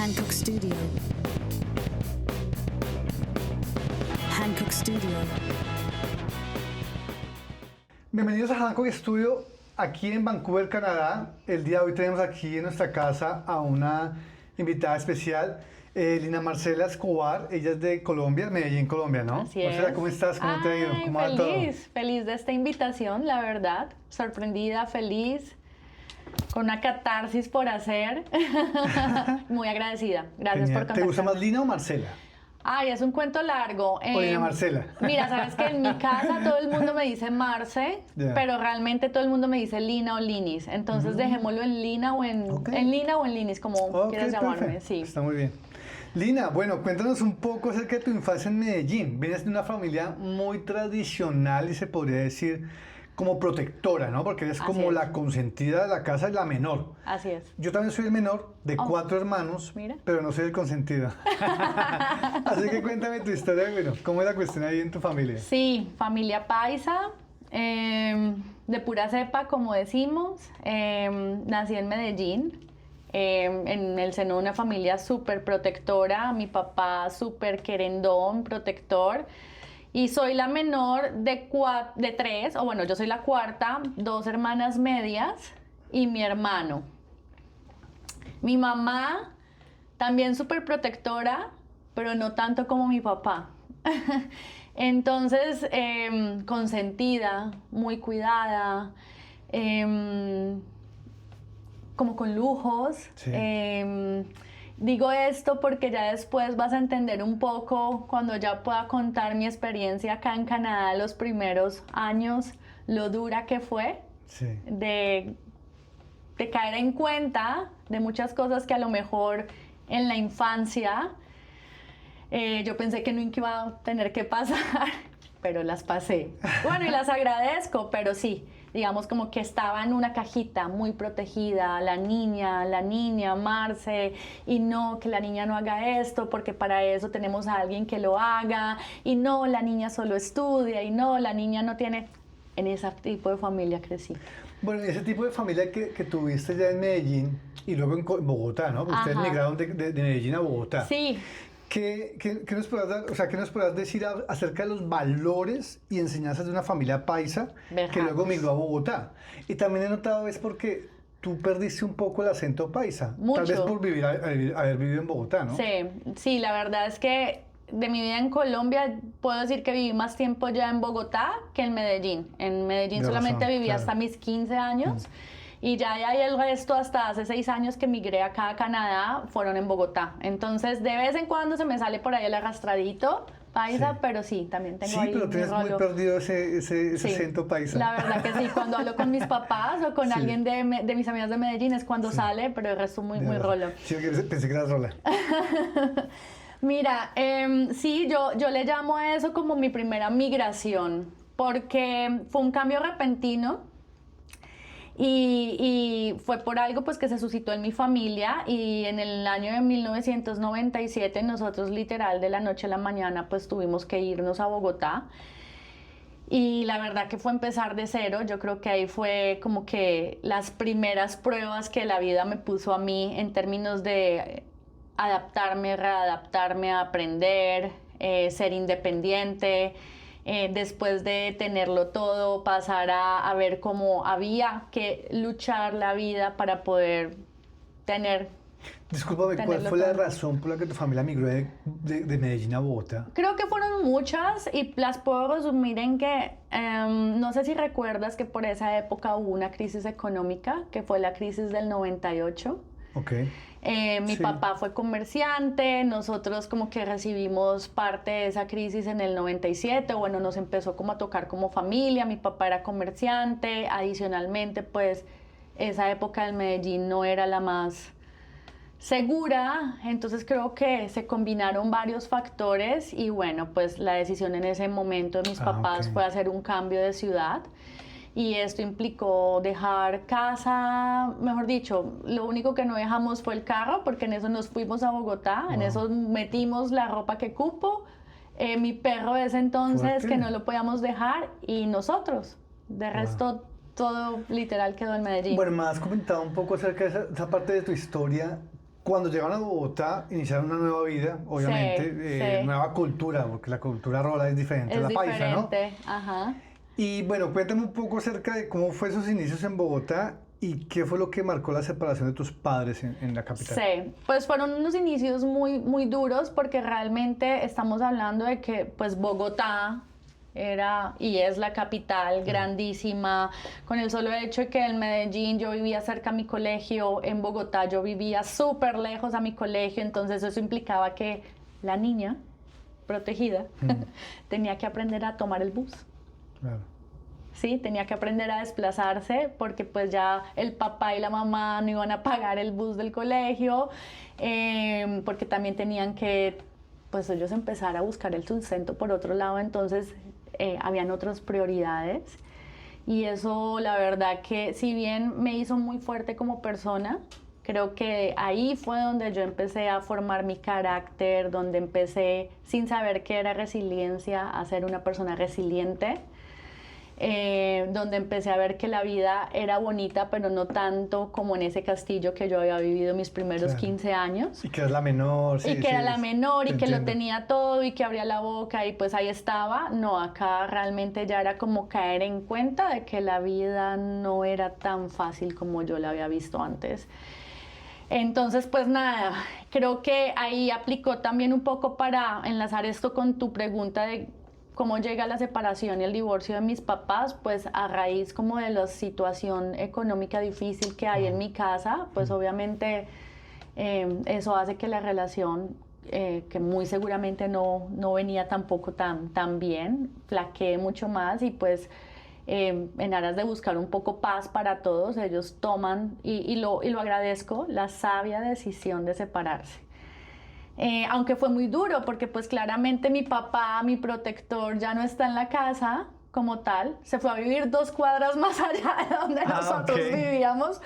Hancock Studio. Hancock Studio. Bienvenidos a Hancock Studio, aquí en Vancouver, Canadá. El día de hoy tenemos aquí en nuestra casa a una invitada especial, Lina Marcela Escobar. Ella es de Colombia, Medellín, Colombia, ¿no? Así Marcela, es. ¿cómo estás? ¿Cómo te ha ido? ¿Cómo va todo? Feliz de esta invitación, la verdad. Sorprendida, feliz, con una catarsis por hacer. Muy agradecida. Gracias por contactarme. ¿Te gusta más Lina o Marcela? Ay, es un cuento largo. O Lina Marcela. Mira, sabes que en mi casa todo el mundo me dice Marce, pero realmente todo el mundo me dice Lina o Linis. Entonces dejémoslo en Lina o en Lina o en Linis, como quieras llamarme. Perfecto. Sí. Está muy bien. Lina, bueno, cuéntanos un poco acerca de tu infancia en Medellín. Vienes de una familia muy tradicional y se podría decir como protectora, ¿no? Porque eres como la consentida de la casa y la menor. Así es. Yo también soy el menor de 4 hermanos, mira. pero no soy el consentido. Así que cuéntame tu historia, bueno, ¿cómo es la cuestión ahí en tu familia? Sí, familia paisa, de pura cepa, como decimos. Nací en Medellín, en el seno de una familia súper protectora. Mi papá súper querendón, protector. Y soy la menor de 3, o bueno, yo soy la cuarta, 2 hermanas medias y mi hermano. Mi mamá también súper protectora, pero no tanto como mi papá. Entonces, consentida, muy cuidada, como con lujos. Sí. Digo esto porque ya después vas a entender un poco, cuando ya pueda contar mi experiencia acá en Canadá los primeros años, lo dura que fue, sí, de caer en cuenta de muchas cosas que a lo mejor en la infancia yo pensé que nunca iba a tener que pasar, pero las pasé. Bueno, y las agradezco, pero sí, digamos como que estaba en una cajita muy protegida, la niña, Marce, y no, que la niña no haga esto, porque para eso tenemos a alguien que lo haga, y no, la niña solo estudia, y no, la niña no tiene... En ese tipo de familia crecí. Bueno, ese tipo de familia que tuviste ya en Medellín y luego en Bogotá, ¿no? Porque ustedes migraron de Medellín a Bogotá. Sí. ¿Qué nos podrás dar, o sea, qué nos podrás decir acerca de los valores y enseñanzas de una familia paisa que luego migró a Bogotá? Y también he notado es porque tú perdiste un poco el acento paisa. Mucho. Tal vez por haber vivido en Bogotá, ¿no? Sí, la verdad es que de mi vida en Colombia puedo decir que viví más tiempo ya en Bogotá que en Medellín. En Medellín solamente viví hasta mis 15 años. Y ya el resto, hasta hace 6 años que migré acá a Canadá, fueron en Bogotá. Entonces, de vez en cuando se me sale por ahí el arrastradito paisa, pero sí, también tengo ahí pero tienes muy perdido ese acento paisa. La verdad que sí, cuando hablo con mis papás o con alguien de mis amigas de Medellín es cuando sale, pero el resto muy rolo. Sí, pensé que eras rola. Mira, sí, yo le llamo a eso como mi primera migración, porque fue un cambio repentino. Y fue por algo pues que se suscitó en mi familia, y en el año de 1997 nosotros literal de la noche a la mañana pues tuvimos que irnos a Bogotá, y la verdad que fue empezar de cero. Yo creo que ahí fue como que las primeras pruebas que la vida me puso a mí en términos de adaptarme, readaptarme, aprender, ser independiente. Después de tenerlo todo, pasar a ver cómo había que luchar la vida para poder tener... Discúlpame, ¿cuál fue la razón por la que tu familia migró de Medellín a Bogotá? Creo que fueron muchas y las puedo resumir en que no sé si recuerdas que por esa época hubo una crisis económica, que fue la crisis del 98. Okay. Mi papá fue comerciante, nosotros como que recibimos parte de esa crisis en el 97, bueno, nos empezó como a tocar como familia. Mi papá era comerciante, adicionalmente pues esa época del Medellín no era la más segura, entonces creo que se combinaron varios factores y bueno, pues la decisión en ese momento de mis papás fue hacer un cambio de ciudad. Y esto implicó dejar casa, mejor dicho, lo único que no dejamos fue el carro, porque en eso nos fuimos a Bogotá, en eso metimos la ropa que cupo, mi perro de ese entonces que no lo podíamos dejar, y nosotros. De resto, todo literal quedó en Medellín. Bueno, me has comentado un poco acerca de esa parte de tu historia Cuando llegaron a Bogotá, iniciaron una nueva vida, obviamente, sí. nueva cultura, porque la cultura rola es diferente a la paisa, ¿no? diferente, ajá. Y bueno, cuéntame un poco acerca de cómo fue sus inicios en Bogotá y qué fue lo que marcó la separación de tus padres en la capital. Sí, pues fueron unos inicios muy, muy duros porque realmente estamos hablando de que pues Bogotá era y es la capital grandísima, con el solo hecho de que en Medellín yo vivía cerca a mi colegio, en Bogotá yo vivía súper lejos a mi colegio, entonces eso implicaba que la niña protegida tenía que aprender a tomar el bus. Claro. Sí, tenía que aprender a desplazarse porque pues ya el papá y la mamá no iban a pagar el bus del colegio, porque también tenían que, pues ellos empezar a buscar el sustento por otro lado, entonces habían otras prioridades y eso la verdad que si bien me hizo muy fuerte como persona, creo que ahí fue donde yo empecé a formar mi carácter, donde empecé sin saber qué era resiliencia a ser una persona resiliente. Donde empecé a ver que la vida era bonita, pero no tanto como en ese castillo que yo había vivido mis primeros Claro. 15 años. Y que eras la menor. Sí, Y que era la menor y te que lo entiendo. tenía todo y que abría la boca y pues ahí estaba. No, acá realmente ya era como caer en cuenta de que la vida no era tan fácil como yo la había visto antes. Entonces, pues nada, creo que ahí aplicó también un poco para enlazar esto con tu pregunta de cómo llega la separación y el divorcio de mis papás, pues a raíz como de la situación económica difícil que hay en mi casa, pues obviamente eso hace que la relación, que muy seguramente no venía tampoco tan bien, flaquee mucho más y pues en aras de buscar un poco paz para todos, ellos toman, y lo agradezco, la sabia decisión de separarse. Aunque fue muy duro porque pues claramente mi papá, mi protector, ya no está en la casa como tal, se fue a vivir 2 cuadras más allá de donde nosotros vivíamos.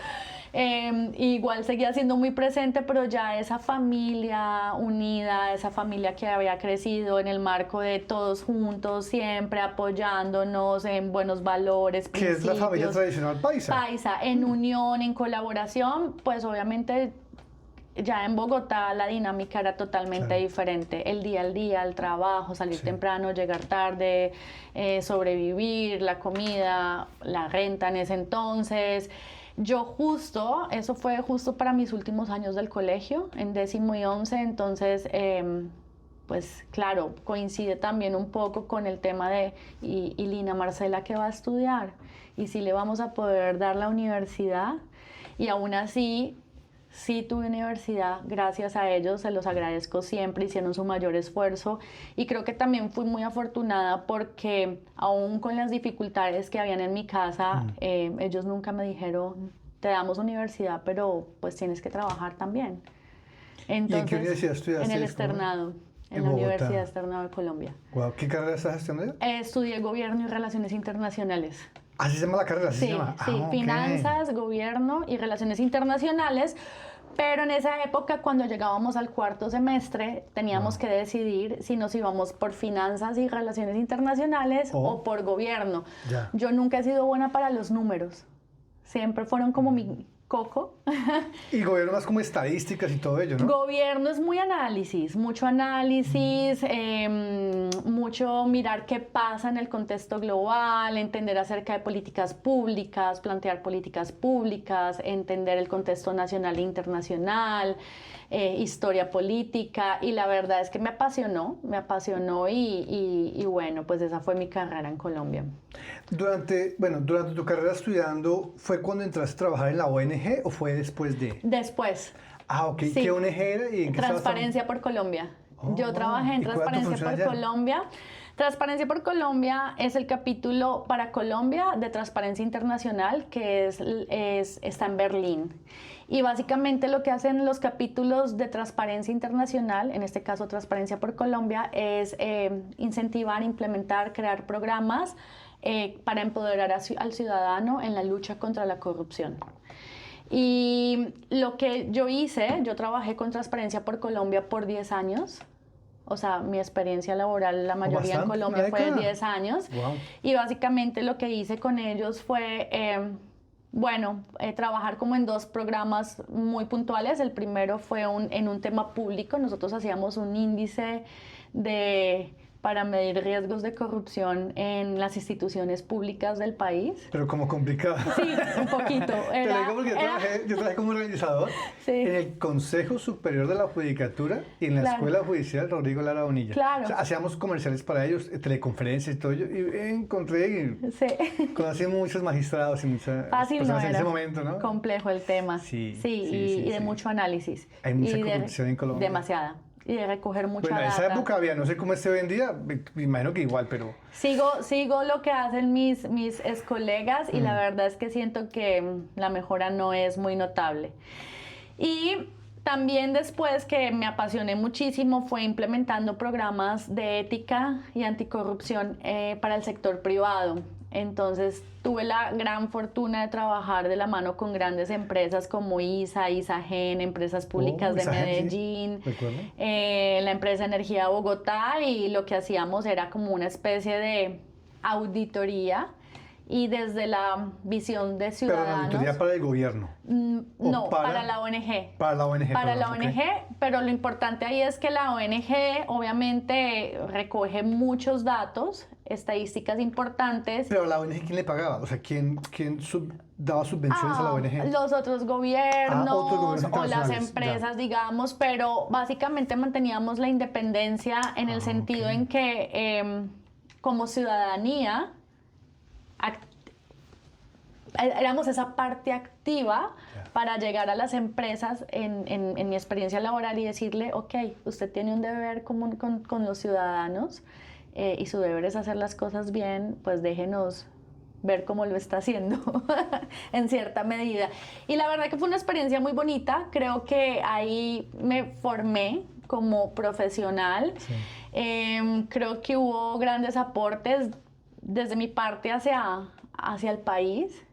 Igual seguía siendo muy presente, pero ya esa familia unida, esa familia que había crecido en el marco de todos juntos, siempre apoyándonos en buenos valores, ¿Qué es la familia tradicional paisa? Paisa, en unión, en colaboración, pues obviamente ya en Bogotá la dinámica era totalmente diferente. El día al día, el trabajo, salir temprano, llegar tarde, sobrevivir, la comida, la renta en ese entonces. Eso fue justo para mis últimos años del colegio, en 10º y 11, entonces, pues claro, coincide también un poco con el tema de, y Lina Marcela, ¿qué va a estudiar? Y si le vamos a poder dar la universidad, y aún así, sí tuve universidad, gracias a ellos, se los agradezco siempre, hicieron su mayor esfuerzo y creo que también fui muy afortunada porque aún con las dificultades que habían en mi casa, ellos nunca me dijeron, te damos universidad, pero pues tienes que trabajar también. Entonces, ¿Y en qué universidad estudiaste? En el Externado, en la Bogotá. Universidad Externado de Colombia. Wow. ¿Qué carrera estás estudiando? Estudié Gobierno y Relaciones Internacionales. ¿Así se llama la carrera? ¿Así Sí, se llama? sí, Ok. Finanzas, Gobierno y Relaciones Internacionales, pero en esa época cuando llegábamos al 4º semestre teníamos que decidir si nos íbamos por Finanzas y Relaciones Internacionales o por Gobierno. Ya. Yo nunca he sido buena para los números, siempre fueron como mi coco. Y gobierno más como estadísticas y todo ello, ¿no? Gobierno es muy mucho análisis, mucho mirar qué pasa en el contexto global, entender acerca de políticas públicas, plantear políticas públicas, entender el contexto nacional e internacional, historia política, y la verdad es que me apasionó y bueno, pues esa fue mi carrera en Colombia. Durante tu carrera estudiando, ¿fue cuando entraste a trabajar en la ONG o fue después de? Después. Ah, ok. Sí. ¿Qué ONG era y en qué estabas Transparencia por Colombia. Oh, Yo trabajé en ¿y cuál era tu Transparencia función por allá? Colombia. Transparencia por Colombia es el capítulo para Colombia de Transparencia Internacional que está en Berlín. Y básicamente lo que hacen los capítulos de Transparencia Internacional, en este caso Transparencia por Colombia, es incentivar, implementar, crear programas para empoderar al ciudadano en la lucha contra la corrupción. Y lo que yo hice, yo trabajé con Transparencia por Colombia por 10 años. O sea, mi experiencia laboral, la mayoría en Colombia fue de 10 años. Wow. Y básicamente lo que hice con ellos fue Bueno, trabajar como en dos programas muy puntuales. El primero fue en un tema público. Nosotros hacíamos un índice para medir riesgos de corrupción en las instituciones públicas del país. Pero como complicado. Sí, un poquito. Te lo digo porque yo trabajé como organizador Sí. en el Consejo Superior de la Judicatura y en la Claro. Escuela Judicial Rodrigo Lara Bonilla. Claro. O sea, hacíamos comerciales para ellos, teleconferencias y todo ello, y encontré, Sí. conocí muchos magistrados y muchas Fácil no personas en era. ese momento, ¿no? Complejo el tema. Sí, Sí, sí, y, sí, y de sí. mucho análisis. Hay mucha Y de- corrupción en Colombia. Demasiada. Y de recoger mucha Bueno, en data. esa época había, no sé cómo esté hoy en día, me imagino que igual, pero... Sigo lo que hacen mis ex colegas y la verdad es que siento que la mejora no es muy notable. Y también después que me apasioné muchísimo fue implementando programas de ética y anticorrupción para el sector privado. Entonces tuve la gran fortuna de trabajar de la mano con grandes empresas como ISA, ISAGEN, empresas públicas de ISAGEN, sí. Medellín, ¿Recuerdo? la empresa Energía de Bogotá, y lo que hacíamos era como una especie de auditoría y desde la visión de Pero la ciudadanos. auditoría para el gobierno. ¿O No, para la ONG. Para la ONG. Para la perdón, ONG, ok. pero lo importante ahí es que la ONG obviamente recoge muchos datos, estadísticas importantes. Pero a la ONG, ¿quién le pagaba? O sea, ¿quién daba subvenciones a la ONG? Los otros gobiernos, otros gobiernos o las internacionales, empresas, digamos, pero básicamente manteníamos la independencia en el sentido ok. en que como ciudadanía éramos esa parte activa Ya. para llegar a las empresas en mi experiencia laboral y decirle, ok, usted tiene un deber común con los ciudadanos y su deber es hacer las cosas bien, pues déjenos ver cómo lo está haciendo en cierta medida. Y la verdad que fue una experiencia muy bonita, creo que ahí me formé como profesional. Sí. Creo que hubo grandes aportes desde mi parte hacia el país,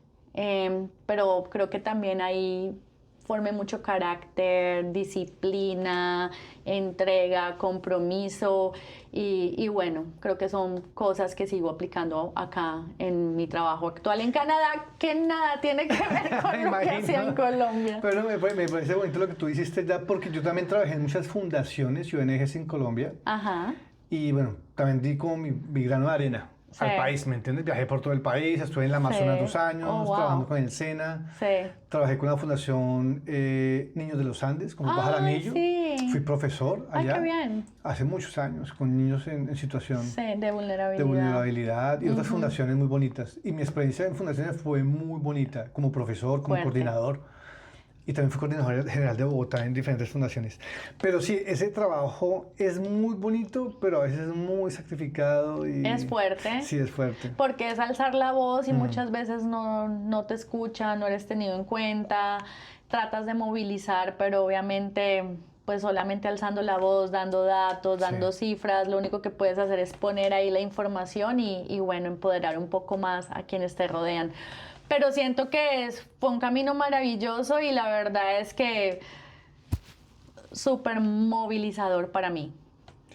pero creo que también ahí formé mucho carácter, disciplina, entrega, compromiso y bueno, creo que son cosas que sigo aplicando acá en mi trabajo actual en Canadá, que nada tiene que ver con lo que Imagino. hacía en Colombia. Pero me parece bonito lo que tú hiciste ya, porque yo también trabajé en muchas fundaciones y ONGs en Colombia. Ajá, Y bueno, también di como mi grano de arena al Sí. país, ¿me entiendes? Viajé por todo el país, estuve en la Amazonas Sí. 2 años, Oh, wow. trabajando con el SENA. sí. Trabajé con la Fundación Niños de los Andes, con Ay, Pajaramillo. sí. Fui profesor Ay, allá qué bien. hace muchos años, con niños en situación Sí, de vulnerabilidad. de vulnerabilidad y otras fundaciones muy bonitas. Y mi experiencia en fundaciones fue muy bonita, como profesor, como Fuerte. coordinador. Y también fui coordinador general de Bogotá en diferentes fundaciones. Pero sí, ese trabajo es muy bonito, pero a veces es muy sacrificado. Y Es fuerte. Sí, es fuerte. Porque es alzar la voz y muchas veces no te escuchan, no eres tenido en cuenta, tratas de movilizar, pero obviamente pues solamente alzando la voz, dando datos, dando cifras, lo único que puedes hacer es poner ahí la información y bueno, empoderar un poco más a quienes te rodean. Pero siento que fue un camino maravilloso y la verdad es que súper movilizador para mí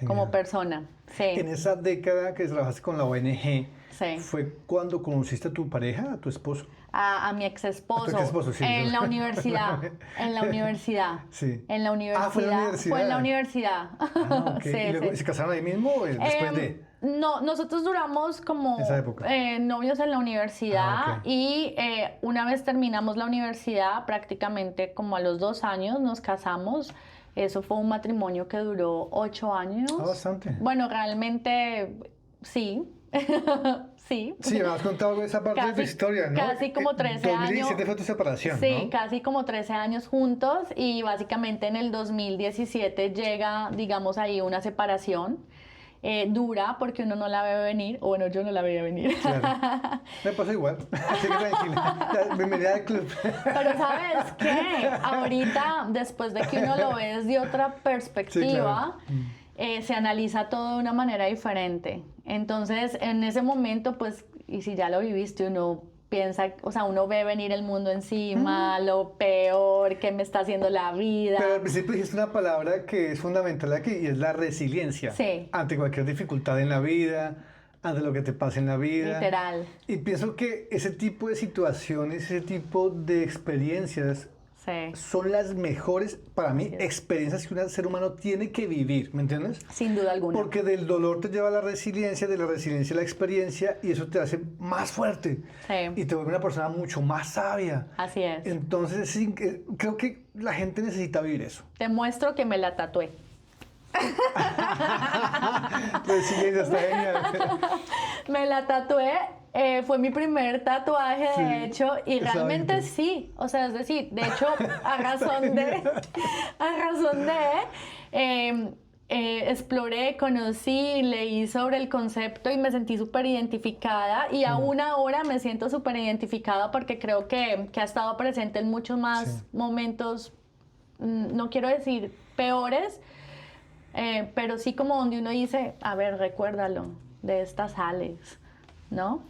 como Genial. persona. Sí. En esa década que trabajaste con la ONG, Sí. ¿fue cuando conociste a tu pareja, a tu esposo? A mi ex esposo. A tu exesposo, sí. En la universidad. En la universidad. Sí. En la universidad. Ah, fue en la universidad. Fue en la universidad. Ah, ok. Sí, ¿Y luego sí. se casaron ahí mismo o después de...? No, nosotros duramos como Esa época. novios en la universidad Ah, ok. y una vez terminamos la universidad, prácticamente como a los 2 años nos casamos. Eso fue un matrimonio que duró 8 años. Ah, bastante. Bueno, realmente sí. Sí. Sí, me has contado algo de esa parte de tu Casi- historia, ¿no? casi como 13 años. 2017 fue tu separación, Sí, ¿no? casi como 13 años juntos y básicamente en el 2017 llega, digamos, ahí una separación dura porque uno no la ve venir, o bueno, yo no la veía venir. Claro. Me pasó igual. Así que tranquila. Ya, bienvenida al club. Pero ¿sabes qué? Ahorita, después de que uno lo ve desde otra perspectiva, se analiza todo de una manera diferente. Entonces, en ese momento, pues, y si ya lo viviste, uno piensa, o sea, uno ve venir el mundo encima, lo peor que me está haciendo la vida. Pero al principio dijiste una palabra que es fundamental aquí y es la resiliencia. Sí. Ante cualquier dificultad en la vida, ante lo que te pasa en la vida. Literal. Y pienso que ese tipo de situaciones, ese tipo de experiencias Sí. son las mejores, para mí, Así es. experiencias que un ser humano tiene que vivir, ¿me entiendes? Sin duda alguna. Porque del dolor te lleva a la resiliencia, de la resiliencia a la experiencia, y eso te hace más fuerte. Sí. Y te vuelve una persona mucho más sabia. Así es. Entonces, sí, creo que la gente necesita vivir eso. Te muestro que me la tatué. Resiliencia está genial. Me la tatué, fue mi primer tatuaje, Sí, de hecho, y está realmente bonito. sí, o sea, es decir, de hecho, a razón de, exploré, conocí, leí sobre el concepto y me sentí súper identificada y aún ahora me siento súper identificada porque creo que ha estado presente en muchos más Sí. momentos, no quiero decir peores, pero sí como donde uno dice, a ver, recuérdalo, de estas sales, ¿no?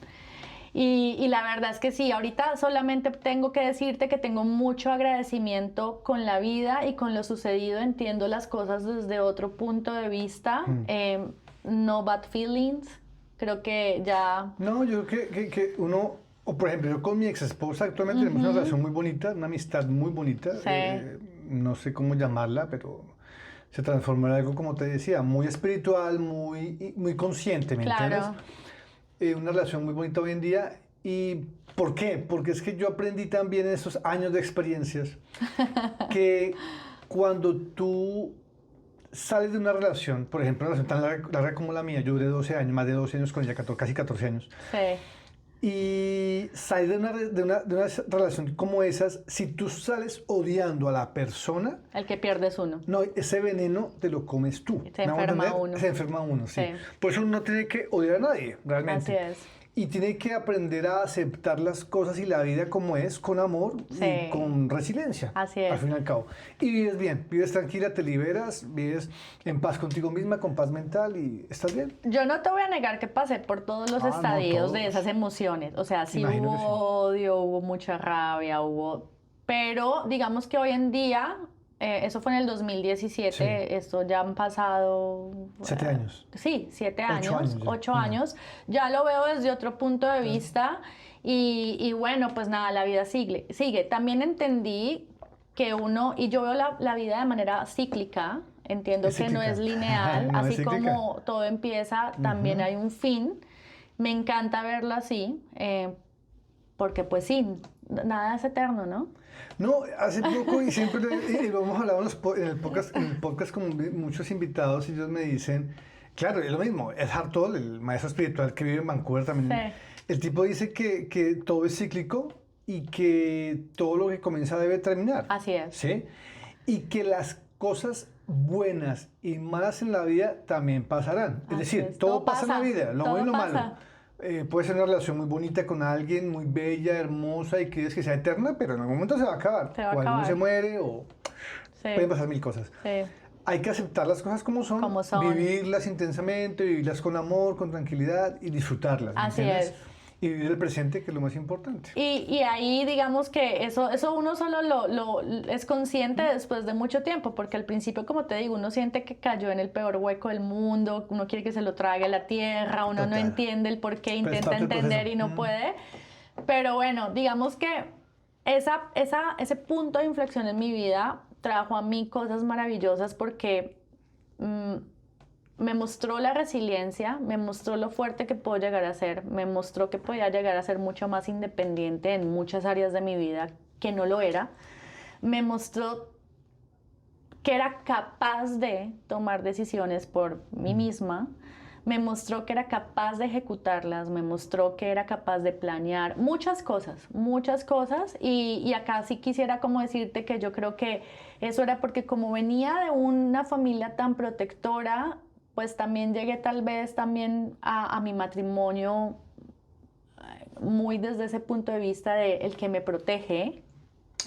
Y la verdad es que sí, ahorita solamente tengo que decirte que tengo mucho agradecimiento con la vida y con lo sucedido, entiendo las cosas desde otro punto de vista, no bad feelings, creo que ya... No, yo creo que uno, o por ejemplo, yo con mi ex esposa actualmente tenemos una relación muy bonita, una amistad muy bonita. Sí. No sé cómo llamarla, pero se transformó en algo, como te decía, muy espiritual, muy consciente, ¿me Claro. entiendes? Una relación muy bonita hoy en día. ¿Y por qué? Porque es que yo aprendí también en esos años de experiencias que cuando tú sales de una relación, por ejemplo, una relación tan larga como la mía, yo duré 12 años, más de 12 años con ella, casi 14 años, Sí, y salir de una relación como esas, si tú sales odiando a la persona, el que pierdes uno. no, ese veneno te lo comes tú. Se ¿Me hago enferma entender? uno. Se enferma uno, sí. Sí. Por eso uno no tiene que odiar a nadie, realmente. Así es. Y tiene que aprender a aceptar las cosas y la vida como es, con amor Sí. y con resiliencia. Así es. Al fin y al cabo. Y vives bien, vives tranquila, te liberas, vives en paz contigo misma, con paz mental y estás bien. Yo no te voy a negar que pasé por todos los No, estadios de todos. esas emociones. O sea, sí Imagino hubo que sí. odio, hubo mucha rabia, hubo... Pero digamos que hoy en día, eso fue en el 2017, Sí. esto ya han pasado... 7 años. Sí, 7 8 años, años ya. 8 años. Ya lo veo desde otro punto de vista y bueno, pues nada, la vida sigue. También entendí que uno, y yo veo la vida de manera cíclica, entiendo Es que no cíclica. es lineal, No es así cíclica. como todo empieza, también hay un fin. Me encanta verlo así, porque pues sí, nada es eterno, ¿no? No, hace poco y siempre y lo hemos hablado en el podcast con muchos invitados y ellos me dicen, claro, es lo mismo, es Eckhart Tolle, el maestro espiritual que vive en Vancouver también. Sí. El tipo dice que todo es cíclico y que todo lo que comienza debe terminar. Así es. ¿Sí? Y que las cosas buenas y malas en la vida también pasarán. Es Así decir, es. todo Todo pasa en la pasa, vida, lo todo bueno y lo malo. pasa. Puede ser una relación muy bonita con alguien, muy bella, hermosa y crees que sea eterna, pero en algún momento se va a acabar. Se va a o alguno acabar. se muere o Sí, pueden pasar mil cosas. sí. Hay que aceptar las cosas como son, Como son. vivirlas intensamente, vivirlas con amor, con tranquilidad y disfrutarlas. ¿me Así entiendes? es. Y vivir el presente, que es lo más importante. Y ahí digamos que eso uno solo lo es consciente después de mucho tiempo, porque al principio, como te digo, uno siente que cayó en el peor hueco del mundo, uno quiere que se lo trague la tierra, uno no Total. entiende el por qué, Pero es intenta parte del entender proceso. y no puede. Pero bueno, digamos que ese punto de inflexión en mi vida trajo a mí cosas maravillosas porque me mostró la resiliencia, me mostró lo fuerte que puedo llegar a ser, me mostró que podía llegar a ser mucho más independiente en muchas áreas de mi vida que no lo era, me mostró que era capaz de tomar decisiones por mí misma, me mostró que era capaz de ejecutarlas, me mostró que era capaz de planear muchas cosas y acá sí quisiera como decirte que yo creo que eso era porque como venía de una familia tan protectora, pues también llegué tal vez también a mi matrimonio muy desde ese punto de vista de el que me protege.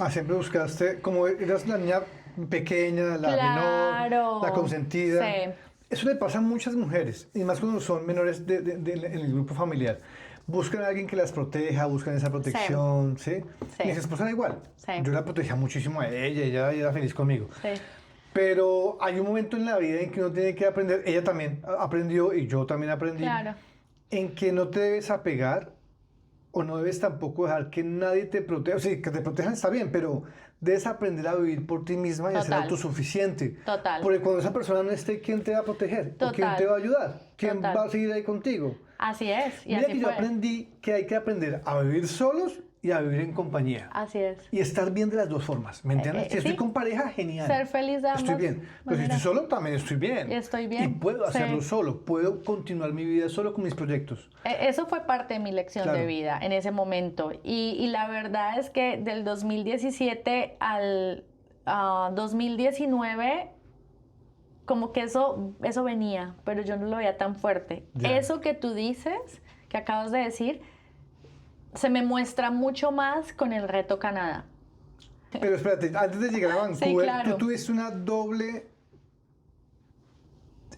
Siempre buscaste, como eras la niña pequeña, la Claro, menor, la consentida. sí. Eso le pasa a muchas mujeres, y más cuando son menores en el grupo familiar. Buscan a alguien que las proteja, buscan esa protección, ¿sí? Sí. Mi esposa era igual. Sí. Yo la protegía muchísimo a ella era feliz conmigo. Sí. Pero hay un momento en la vida en que uno tiene que aprender, ella también aprendió y yo también aprendí, Claro. en que no te debes apegar o no debes tampoco dejar que nadie te proteja. O sea, que te protejan está bien, pero debes aprender a vivir por ti misma y a ser Total. autosuficiente. Total. Porque cuando esa persona no esté, ¿quién te va a proteger? ¿O quién Total. te va a ayudar? ¿Quién Total. va a seguir ahí contigo? Así es, y Mira así que yo fue. aprendí que hay que aprender a vivir solos y a vivir en compañía. Así es. Y estar bien de las dos formas, ¿me entiendes? Si estoy sí. con pareja, genial. Ser feliz de ambas Estoy bien. Pero si maneras. estoy solo, también estoy bien. Estoy bien, Y puedo hacerlo sí. solo. Puedo continuar mi vida solo con mis proyectos. Eso fue parte de mi lección Claro. de vida en ese momento. Y la verdad es que del 2017 al 2019, como que eso venía, pero yo no lo veía tan fuerte. Ya. Eso que tú dices, que acabas de decir, se me muestra mucho más con el Reto Canadá. Pero espérate, antes de llegar a Vancouver, Sí, claro. tú tuviste una doble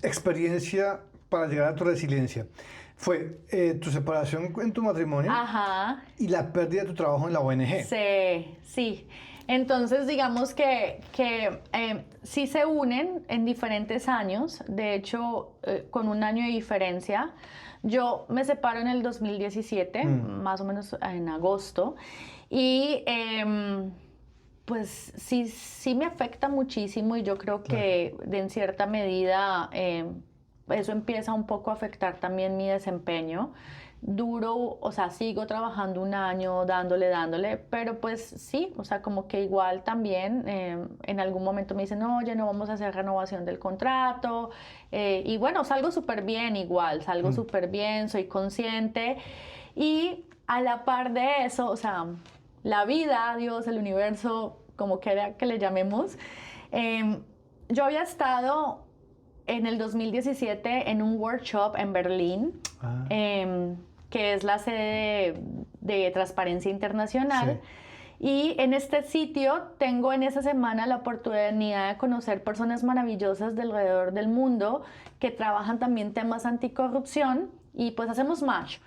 experiencia para llegar a tu resiliencia. Fue tu separación en tu matrimonio Ajá. y la pérdida de tu trabajo en la ONG. Sí, sí. Entonces, digamos que sí se unen en diferentes años, de hecho, con un año de diferencia. Yo me separo en el 2017, más o menos en agosto, y pues sí me afecta muchísimo y yo creo que en cierta medida eso empieza un poco a afectar también mi desempeño. Duro, o sea, sigo trabajando un año dándole, pero pues sí, o sea, como que igual también en algún momento me dicen, oye, no vamos a hacer renovación del contrato, y bueno, salgo súper bien igual, salgo súper bien, soy consciente, y a la par de eso, o sea, la vida, Dios, el universo, como quiera que le llamemos, yo había estado en el 2017 en un workshop en Berlín, que es la sede de Transparencia Internacional. Sí. Y en este sitio tengo en esa semana la oportunidad de conocer personas maravillosas de alrededor del mundo que trabajan también temas anticorrupción y pues hacemos match.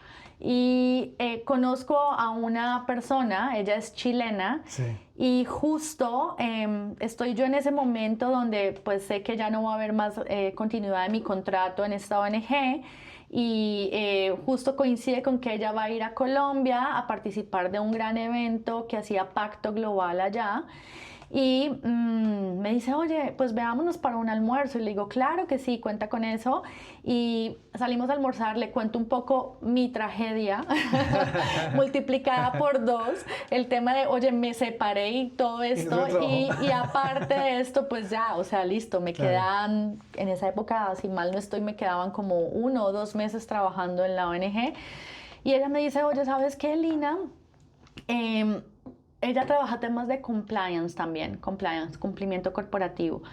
Y conozco a una persona, ella es chilena, Sí. y justo estoy yo en ese momento donde pues sé que ya no va a haber más continuidad de mi contrato en esta ONG y justo coincide con que ella va a ir a Colombia a participar de un gran evento que hacía Pacto Global allá. Y me dice, oye, pues veámonos para un almuerzo. Y le digo, claro que sí, cuenta con eso. Y salimos a almorzar, le cuento un poco mi tragedia, multiplicada por 2. El tema de, oye, me separé y todo esto. Y aparte de esto, pues ya, o sea, listo, me quedan, en esa época, si mal no estoy, me quedaban como 1 o 2 meses trabajando en la ONG. Y ella me dice, oye, ¿sabes qué, Lina? Ella trabaja temas de compliance también, compliance, cumplimiento corporativo.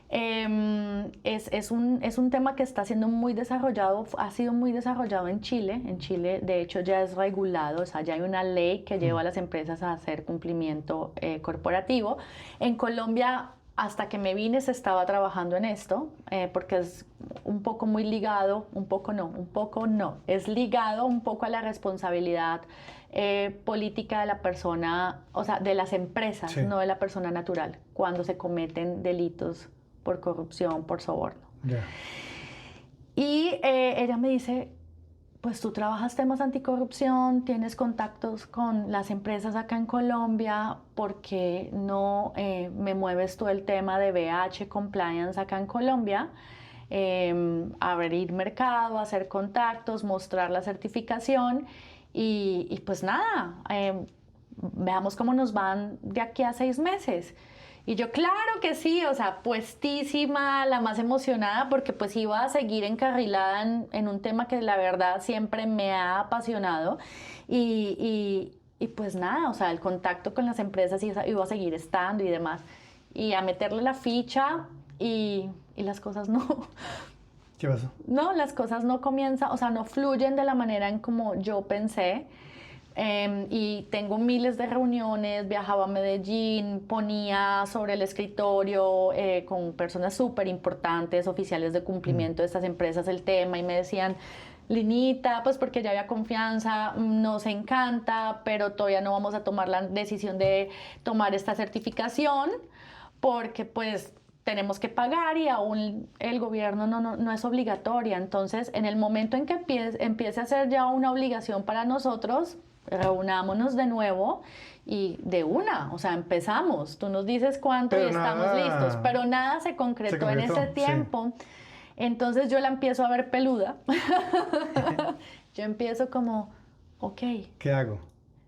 Es un tema que está siendo muy desarrollado, ha sido muy desarrollado en Chile. En Chile, de hecho, ya es regulado, o sea, ya hay una ley que lleva a las empresas a hacer cumplimiento corporativo. En Colombia, hasta que me vine, se estaba trabajando en esto, porque es un poco muy ligado, un poco no, es ligado un poco a la responsabilidad política de la persona, o sea, de las empresas, sí, no de la persona natural, cuando se cometen delitos por corrupción, por soborno. Yeah. Y ella me dice, pues tú trabajas temas anticorrupción, tienes contactos con las empresas acá en Colombia, ¿por qué no me mueves tú el tema de VH Compliance acá en Colombia? Abrir mercado, hacer contactos, mostrar la certificación y pues nada, veamos cómo nos van de aquí a 6 meses. Y yo, claro que sí, o sea, puestísima, la más emocionada, porque pues iba a seguir encarrilada en un tema que la verdad siempre me ha apasionado. Y pues nada, o sea, el contacto con las empresas iba a seguir estando y demás. Y a meterle la ficha y las cosas no... ¿Qué pasó? No, las cosas no comienzan, o sea, no fluyen de la manera en como yo pensé. Y tengo miles de reuniones, viajaba a Medellín, ponía sobre el escritorio con personas súper importantes, oficiales de cumplimiento de estas empresas el tema y me decían, Linita, pues porque ya había confianza, nos encanta, pero todavía no vamos a tomar la decisión de tomar esta certificación porque pues tenemos que pagar y aún el gobierno no es obligatoria. Entonces, en el momento en que empiece a ser ya una obligación para nosotros, reunámonos de nuevo y de una, o sea, empezamos. Tú nos dices cuánto Pero y estamos nada listos, pero nada se concretó en ese sí. tiempo. Entonces yo la empiezo a ver peluda. Yo empiezo como, ok, ¿Qué hago?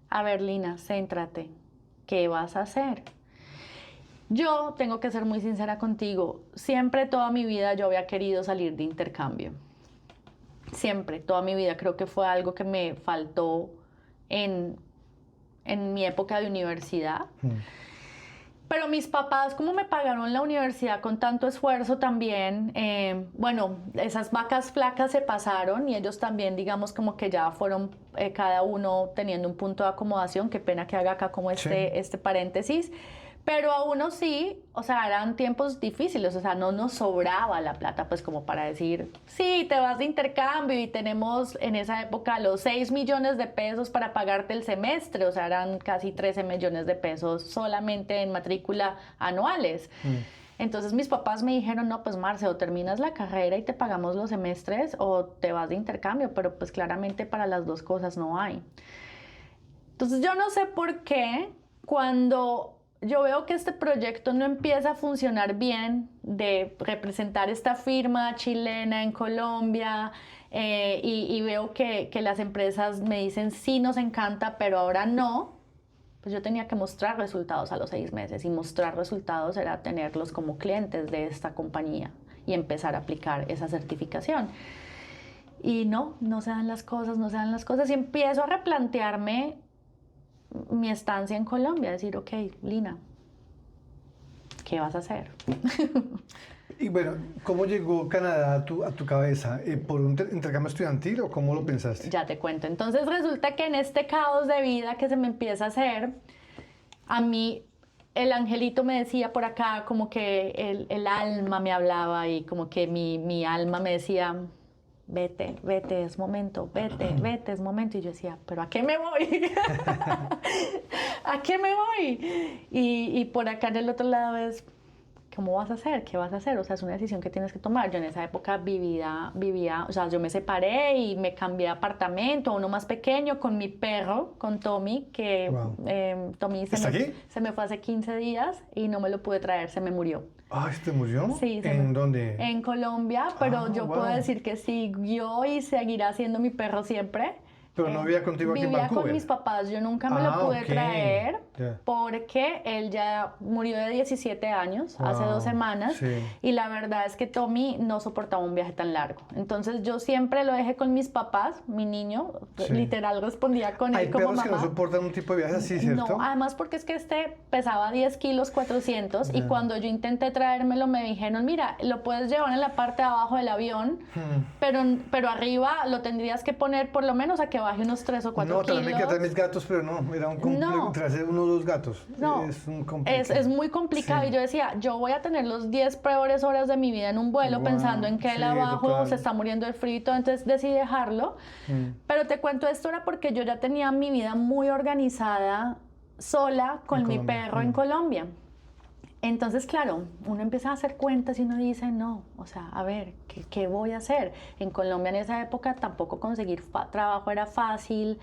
a ver, Lina, céntrate. ¿Qué vas a hacer? Yo tengo que ser muy sincera contigo. Siempre, toda mi vida, yo había querido salir de intercambio. Siempre, toda mi vida. Creo que fue algo que me faltó en mi época de universidad. Pero mis papás, como me pagaron la universidad con tanto esfuerzo también, bueno, esas vacas flacas se pasaron y ellos también, digamos, como que ya fueron cada uno teniendo un punto de acomodación. Qué pena que haga acá como este paréntesis. Pero aún así, o sea, eran tiempos difíciles, o sea, no nos sobraba la plata, pues como para decir, sí, te vas de intercambio y tenemos en esa época los 6 millones de pesos para pagarte el semestre, o sea, eran casi 13 millones de pesos solamente en matrícula anuales. Entonces mis papás me dijeron, no, pues Marce, o terminas la carrera y te pagamos los semestres o te vas de intercambio, pero pues claramente para las dos cosas no hay. Entonces yo no sé por qué cuando yo veo que este proyecto no empieza a funcionar bien, de representar esta firma chilena en Colombia, y veo que las empresas me dicen, sí, nos encanta, pero ahora no, pues yo tenía que mostrar resultados a los 6 meses, y mostrar resultados era tenerlos como clientes de esta compañía y empezar a aplicar esa certificación. Y no se dan las cosas, y empiezo a replantearme mi estancia en Colombia, decir, ok, Lina, ¿qué vas a hacer? Y bueno, ¿cómo llegó Canadá a tu cabeza? ¿Por un intercambio estudiantil o cómo lo pensaste? Ya te cuento. Entonces resulta que en este caos de vida que se me empieza a hacer, a mí el angelito me decía por acá, como que el alma me hablaba y como que mi alma me decía, vete, es momento, vete, es momento. Y yo decía, ¿pero a qué me voy? ¿A qué me voy? Y por acá en el otro lado es, ¿cómo vas a hacer? ¿Qué vas a hacer? O sea, es una decisión que tienes que tomar. Yo en esa época vivía, o sea, yo me separé y me cambié de apartamento, uno más pequeño, con mi perro, con Tommy, que Wow. Tommy se me fue hace 15 días y no me lo pude traer, se me murió. Ah, ¿se te murió? Sí. ¿En dónde? En Colombia, pero yo puedo wow. decir que siguió y seguirá siendo mi perro siempre. Pero no vivía contigo aquí en Vancouver. Vivía con mis papás, yo nunca me lo pude traer Yeah. porque él ya murió de 17 años, hace 2 semanas, sí. Y la verdad es que Tommy no soportaba un viaje tan largo. Entonces yo siempre lo dejé con mis papás, mi niño, Sí. literal respondía con él como mamá. Hay perros que no soportan un tipo de viaje así, ¿cierto? No, además porque es que este pesaba 10 kilos 400 y cuando yo intenté traérmelo me dijeron, mira, lo puedes llevar en la parte de abajo del avión, pero arriba lo tendrías que poner por lo menos a que baje unos 3 o 4 kilos. No, también me quedé mis gatos, pero no, era un complejo, traer 1 o 2 gatos. No, es muy complicado. Sí. Y yo decía, yo voy a tener los 10 peores horas de mi vida en un vuelo pensando en que él abajo total. se está muriendo de frío, entonces decidí dejarlo. Pero te cuento esto era porque yo ya tenía mi vida muy organizada sola con mi perro en Colombia. Entonces, claro, uno empieza a hacer cuentas y uno dice, no, o sea, a ver, ¿qué voy a hacer? En Colombia en esa época tampoco conseguir trabajo era fácil,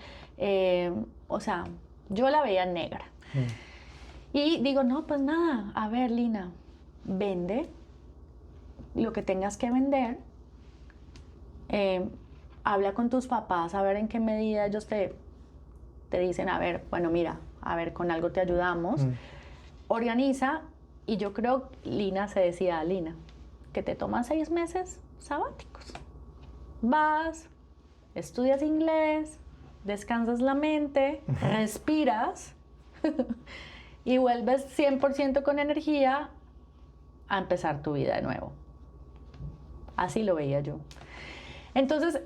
o sea, yo la veía negra. Y digo, no, pues nada, a ver, Lina, vende lo que tengas que vender, habla con tus papás, a ver en qué medida ellos te dicen, a ver, bueno, mira, a ver, con algo te ayudamos, organiza. Y yo creo, Lina se decía, Lina, que te tomas 6 meses sabáticos. Vas, estudias inglés, descansas la mente, respiras y vuelves 100% con energía a empezar tu vida de nuevo. Así lo veía yo. Entonces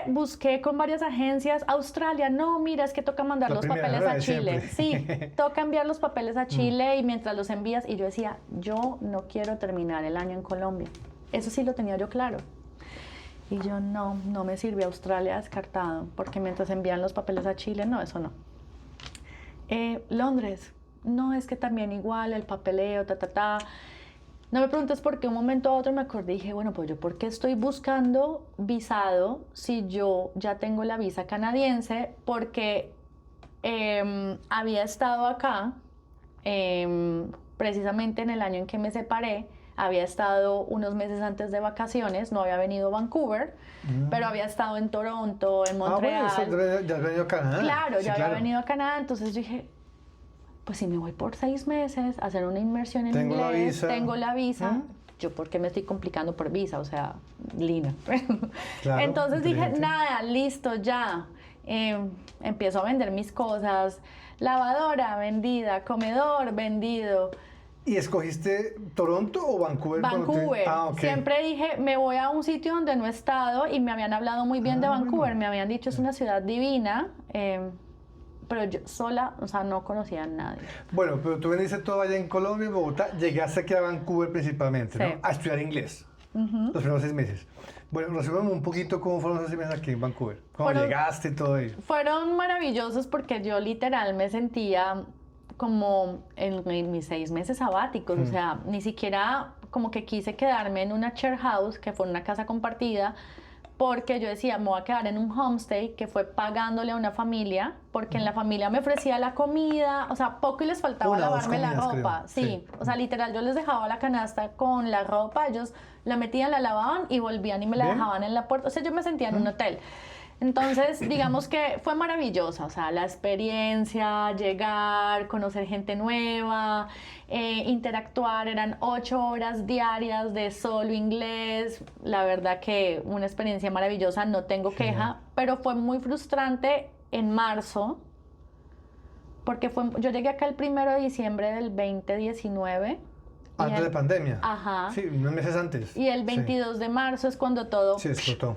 busqué con varias agencias. Australia, no, mira, es que toca mandar los papeles a Chile. Sí, toca enviar los papeles a Chile y mientras los envías. Y yo decía, yo no quiero terminar el año en Colombia. Eso sí lo tenía yo claro. Y yo no me sirve. Australia descartado, porque mientras envían los papeles a Chile, no, eso no. Londres, no, es que también igual, el papeleo, No me preguntes por qué un momento a otro me acordé y dije, bueno, pues yo ¿por qué estoy buscando visado si yo ya tengo la visa canadiense? Porque había estado acá, precisamente en el año en que me separé, había estado unos meses antes de vacaciones, no había venido a Vancouver, pero había estado en Toronto, en Montreal. Ah, bueno, ya has venido a Canadá. Claro, Sí, ya había claro. venido a Canadá, entonces yo dije, pues si me voy por 6 meses a hacer una inmersión en Tengo la inglés, visa. tengo la visa, yo ¿por qué me estoy complicando por visa? O sea, Lina. Claro, Entonces dije, inteligente. nada, listo, ya. Empiezo a vender mis cosas, lavadora vendida, comedor vendido. ¿Y escogiste Toronto o Vancouver? cuando te- Vancouver. Ah, ok. Siempre dije, me voy a un sitio donde no he estado y me habían hablado muy bien de Ah, Vancouver. bueno. Me habían dicho, es una ciudad divina, pero yo sola, o sea, no conocía a nadie. Bueno, pero tú veniste todo allá en Colombia, en Bogotá, llegaste aquí a Vancouver principalmente, Sí. ¿no? A estudiar inglés. Los primeros 6 meses. Bueno, resumamos un poquito cómo fueron esos 6 meses aquí en Vancouver. ¿Cómo Fueron- llegaste y todo ello? Fueron maravillosos porque yo literal me sentía como en mis 6 meses sabáticos, o sea, ni siquiera como que quise quedarme en una share house, que fue una casa compartida, porque yo decía, me voy a quedar en un homestay, que fue pagándole a una familia, porque en la familia me ofrecía la comida, o sea, poco y les faltaba Una o dos lavarme la comidas, ropa, creo. sí, Sí. o sea, literal, yo les dejaba la canasta con la ropa, ellos la metían, la lavaban y volvían y me la Bien. dejaban en la puerta, o sea, yo me sentía en un hotel. Entonces, digamos que fue maravillosa, o sea, la experiencia, llegar, conocer gente nueva, interactuar, eran 8 horas diarias de solo inglés, la verdad que una experiencia maravillosa, no tengo queja, pero fue muy frustrante en marzo, porque yo llegué acá el 1 de diciembre del 2019. y Antes el- de pandemia. Ajá. Sí, unos meses antes. Y el Sí. 22 de marzo es cuando todo... Sí, explotó.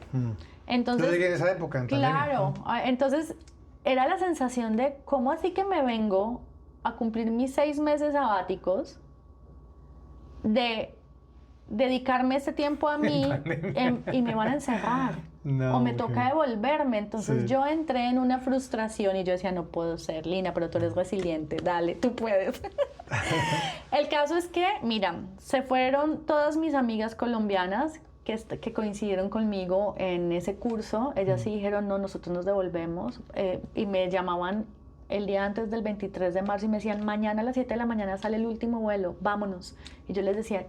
Entonces, Yo llegué en esa época, en claro, pandemia. entonces era la sensación de cómo así que me vengo a cumplir mis 6 meses sabáticos, de dedicarme ese tiempo a mí y me van a encerrar. No, o me ok. toca devolverme. Entonces Sí. yo entré en una frustración y yo decía, no puedo ser, Lina, pero tú eres resiliente, dale, tú puedes. El caso es que, mira, se fueron todas mis amigas colombianas que coincidieron conmigo en ese curso. Ellas sí dijeron, no, nosotros nos devolvemos. Y me llamaban el día antes del 23 de marzo y me decían, mañana a las 7 de la mañana sale el último vuelo, vámonos. Y yo les decía,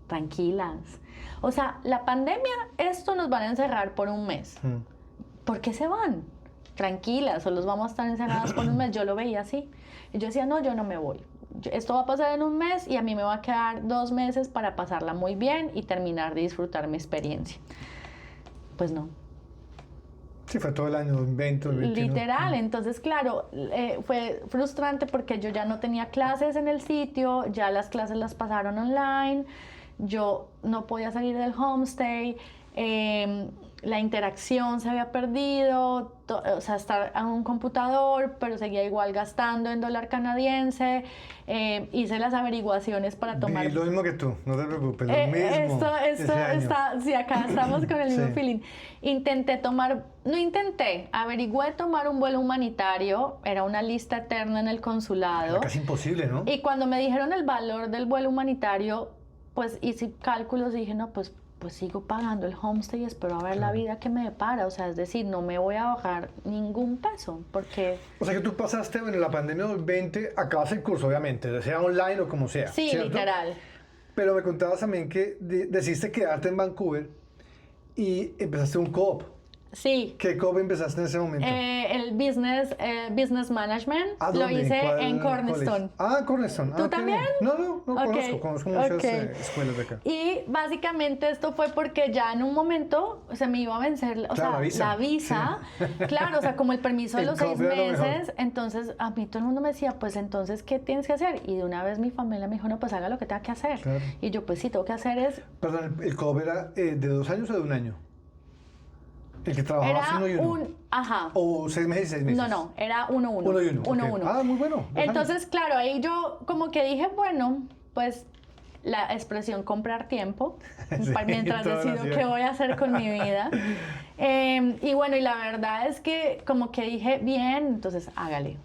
tranquilas. O sea, la pandemia, esto nos van a encerrar por un mes. ¿Por qué se van? Tranquilas, solo vamos a estar encerradas por un mes. Yo lo veía así. Y yo decía, no, yo no me voy. Esto va a pasar en un mes y a mí me va a quedar 2 meses para pasarla muy bien y terminar de disfrutar mi experiencia. Pues no. Sí, fue todo el año 2020, 2021. Literal, entonces claro, fue frustrante porque yo ya no tenía clases en el sitio, ya las clases las pasaron online, yo no podía salir del homestay, la interacción se había perdido, o sea, estar en un computador, pero seguía igual gastando en dólar canadiense, hice las averiguaciones para tomar... Vi lo mismo que tú, no te preocupes, lo mismo. Esto ese año. está, sí, acá estamos con el mismo Sí. feeling. Averigüé tomar un vuelo humanitario, era una lista eterna en el consulado. Era casi imposible, ¿no? Y cuando me dijeron el valor del vuelo humanitario, pues hice cálculos y dije, no, pues sigo pagando el homestay y espero a ver la vida que me depara. O sea, es decir, no me voy a bajar ningún peso, porque... O sea que tú pasaste, bueno, la pandemia 2020, acabas el curso, obviamente, sea online o como sea. Sí, ¿cierto? literal. Pero me contabas también que decidiste quedarte en Vancouver y empezaste un co-op. Sí. ¿Qué co-op empezaste en ese momento? El business management ¿Ah, lo dónde? hice ¿Cuál en college? Cornerstone. Ah, Cornerstone. ¿Tú Ah, qué también? bien. No, Ok, conozco muchas ok. escuelas de acá. Y básicamente esto fue porque ya en un momento se me iba a vencer, o Claro, sea, la visa. Sí. Claro, o sea, como el permiso de El los 6 copia era lo mejor. meses, entonces a mí todo el mundo me decía, pues entonces, ¿qué tienes que hacer? Y de una vez mi familia me dijo, no, pues haga lo que tenga que hacer. Claro. Y yo, pues sí, tengo que hacer es... Perdón, ¿el co-op era de 2 años o de 1 año? El que trabajabas Era uno y uno. Ajá. O 6 meses y 6 meses. No, era 1-1. Uno y uno. Uno, ok. uno. Ah, muy bueno. 2 años. Entonces, claro, ahí yo como que dije, bueno, pues la expresión comprar tiempo, Sí, mientras toda la decido ciudad. qué voy a hacer con mi vida. Y bueno, y la verdad es que como que dije, bien, entonces hágale.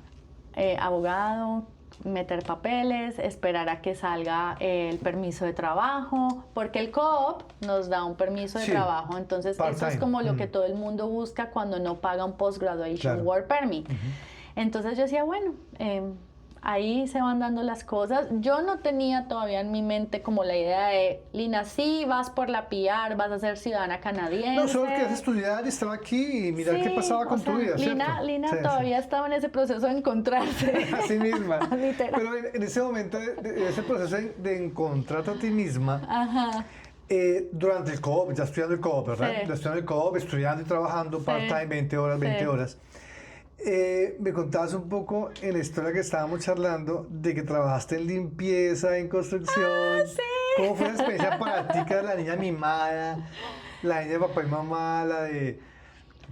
Abogado, meter papeles, esperar a que salga el permiso de trabajo, porque el co-op nos da un permiso de Sí, trabajo, entonces eso es part-time. como lo que todo el mundo busca cuando no paga un post-graduation Claro. work permit. Entonces yo decía, bueno, ahí se van dando las cosas. Yo no tenía todavía en mi mente como la idea de, Lina, sí, vas por la PR, vas a ser ciudadana canadiense. No, solo querías estudiar y estaba aquí y mirar qué Sí, pasaba o con sea, tu vida, Lina, ¿cierto? Lina Sí, sí. todavía estaba en ese proceso de encontrarse. A sí misma. Literal. Pero en ese momento, de ese proceso de encontrarte a ti misma, Ajá. durante el co-op, ya estudiando el co-op, ¿verdad? Sí. Ya estudiando el co-op, estudiando y trabajando Sí. part-time, 20 horas, 20 Sí. horas. Me contabas un poco en la historia que estábamos charlando de que trabajaste en limpieza, en construcción. Sí. ¿Cómo fue la experiencia para ti, que eras la niña mimada, la niña de papá y mamá, la de,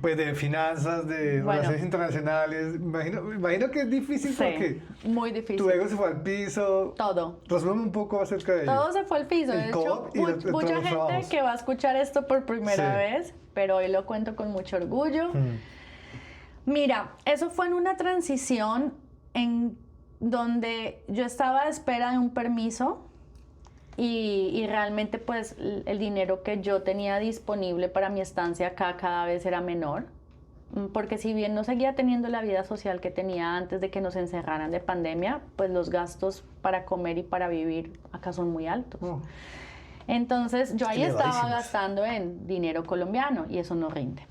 pues, de finanzas, de Bueno. relaciones internacionales? Me imagino que es difícil porque Sí, muy difícil. tu ego se fue al piso. Todo. Resúmeme un poco acerca de ello. Todo se fue al piso. El De hecho, co-op y los mucha trabajos. gente que va a escuchar esto por primera Sí. vez, pero hoy lo cuento con mucho orgullo. Mira, eso fue en una transición en donde yo estaba a espera de un permiso y realmente pues el dinero que yo tenía disponible para mi estancia acá cada vez era menor. Porque si bien no seguía teniendo la vida social que tenía antes de que nos encerraran de pandemia, pues los gastos para comer y para vivir acá son muy altos. Oh. Entonces yo ahí estaba Elevadísimos. gastando en dinero colombiano y eso no rinde.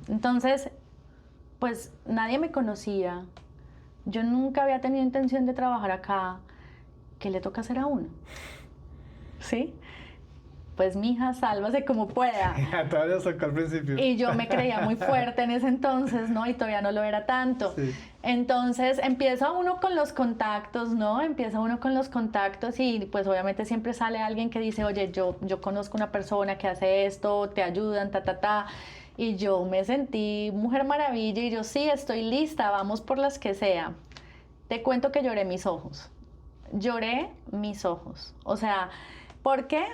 Entonces, pues nadie me conocía, yo nunca había tenido intención de trabajar acá. ¿Qué le toca hacer a uno? ¿Sí? Pues mija, sálvase como pueda. Todavía tocó al principio. Y yo me creía muy fuerte en ese entonces, ¿no? Y todavía no lo era tanto. Sí. Entonces empieza uno con los contactos, ¿no? Empieza uno con los contactos y pues obviamente siempre sale alguien que dice, oye, yo conozco una persona que hace esto, te ayudan, ta, ta, ta. Y yo me sentí mujer maravilla y yo sí, estoy lista, vamos por las que sea. Te cuento que lloré mis ojos. Lloré mis ojos. O sea, ¿por qué?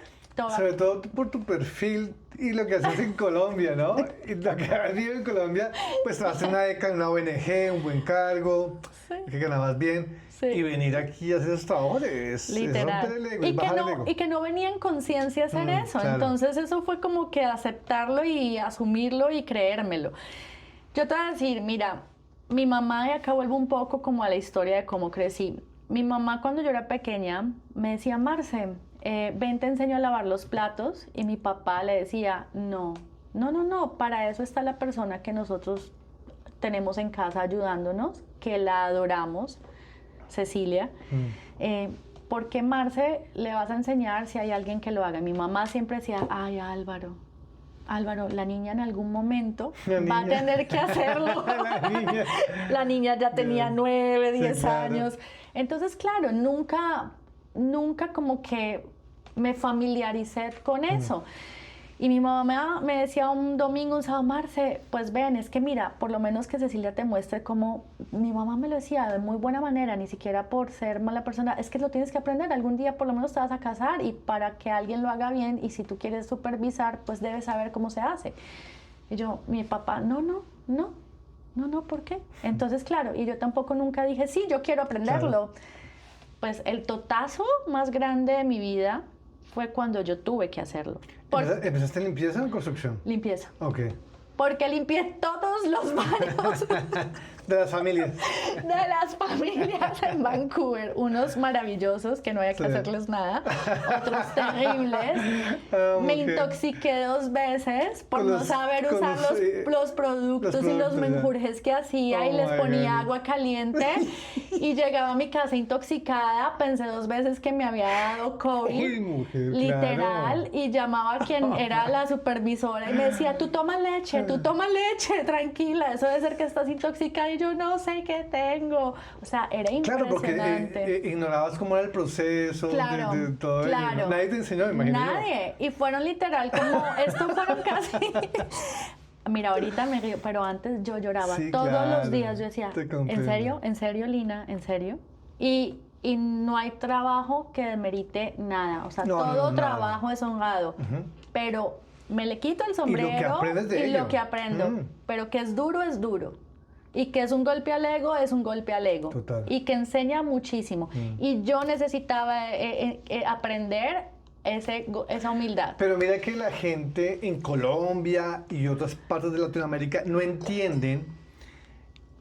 Sobre todo por tu perfil y lo que haces en Colombia, ¿no? Y lo que has vivido en Colombia, pues trabajaste una década en una ONG, un buen cargo, Sí. que ganabas bien. Sí. Y venir aquí a hacer esos trabajos es Literal. romper el ego, Y es que, bajar el no, ego. y que no venía en conciencia hacer eso. claro. Entonces eso fue como que aceptarlo y asumirlo y creérmelo. Yo te voy a decir, mira, mi mamá, y acá vuelvo un poco como a la historia de cómo crecí. Mi mamá cuando yo era pequeña me decía, Marce, ven te enseño a lavar los platos. Y mi papá le decía, no, para eso está la persona que nosotros tenemos en casa ayudándonos, que la adoramos, Cecilia. ¿Por qué Marce le vas a enseñar si hay alguien que lo haga? Mi mamá siempre decía, ay Álvaro, la niña en algún momento La va a niña. tener que hacerlo. La niña. La niña ya tenía Ya. 9, Sí, 10 claro. años. Entonces, claro, nunca como que me familiaricé con eso. Y mi mamá me decía un domingo, un sábado, Marce, pues ven, es que mira, por lo menos que Cecilia te muestre cómo, mi mamá me lo decía de muy buena manera, ni siquiera por ser mala persona, es que lo tienes que aprender, algún día por lo menos te vas a casar y para que alguien lo haga bien y si tú quieres supervisar, pues debes saber cómo se hace. Y yo, mi papá, no, ¿por qué? Entonces, claro, y yo tampoco nunca dije, sí, yo quiero aprenderlo. Claro. Pues el totazo más grande de mi vida fue cuando yo tuve que hacerlo. Por ¿Empezaste en limpieza o en construcción? limpieza. Ok. Porque limpié todos los baños De las familias. de las familias en Vancouver. Unos maravillosos que no había que Sí. hacerles nada. Otros terribles. Ah, Me ok. intoxiqué 2 veces por Con no los- saber con usar los, los productos los y los productos, ya. menjurjes que hacía y Oh les my ponía God. agua caliente. Y llegaba a mi casa intoxicada. Pensé 2 veces que me había dado COVID. Uy, mujer, Literal, claro. y llamaba a quien era la supervisora y me decía, tú toma leche, tranquila, eso debe ser que estás intoxicada y yo no sé qué tengo. O sea, era Claro, porque impresionante. ignorabas cómo era el proceso Claro, de todo ello, claro. ¿no? Nadie te enseñó, me imagino. yo. Nadie. Y fueron literal como, estos fueron casi... Mira, ahorita me río, pero antes yo lloraba Sí, todos claro, los días. Yo decía, te comprendo. ¿en serio, Lina? ¿En serio? Y no hay trabajo que demerite nada. O sea, No, todo nada. trabajo es honrado. Pero me le quito el sombrero aprendes de ello. lo que aprendo. Mm. Pero que es duro, es duro. Y que es un golpe al ego, es un golpe al ego. Total. Y que enseña muchísimo. Y yo necesitaba aprender esa humildad. Pero mira que la gente en Colombia y otras partes de Latinoamérica no entienden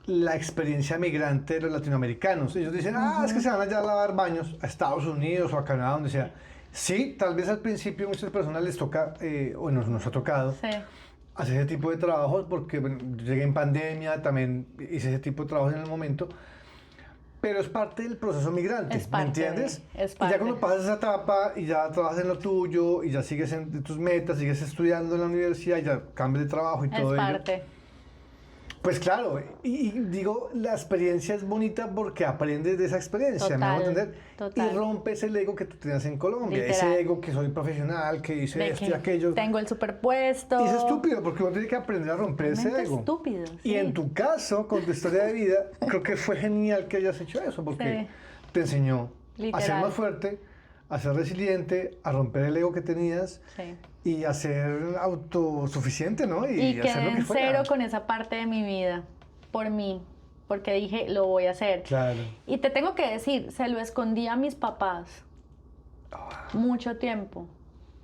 la experiencia migrante de los latinoamericanos. Ellos dicen, es que se van allá a lavar baños a Estados Unidos o a Canadá, donde sea. Sí, tal vez al principio a muchas personas les toca, o nos ha tocado, Sí. hacer ese tipo de trabajos, porque bueno, llegué en pandemia, también hice ese tipo de trabajos en el momento, pero es parte del proceso migrante, Es ¿me parte, entiendes? es Y parte. ya cuando pasas esa etapa y ya trabajas en lo tuyo y ya sigues en tus metas, sigues estudiando en la universidad y ya cambias de trabajo y Es todo ello. parte. Pues claro, y digo, la experiencia es bonita porque aprendes de esa experiencia, ¿me hago Total, entender? total. Y rompes el ego que tú tenías en Colombia, Literal. ese ego que soy profesional, que hice De esto y que aquello. tengo el superpuesto. Y es estúpido porque uno tiene que aprender a romper ese Realmente ego. estúpido, Y sí. en tu caso, con tu historia de vida, creo que fue genial que hayas hecho eso porque Sí. te enseñó a ser Literal. más fuerte, a ser resiliente, a romper el ego que tenías Sí. y a ser autosuficiente, ¿no? Y hacer quedé lo que en fuera. cero con esa parte de mi vida, por mí, porque dije, lo voy a hacer. Claro. Y te tengo que decir, se lo escondí a mis papás mucho tiempo.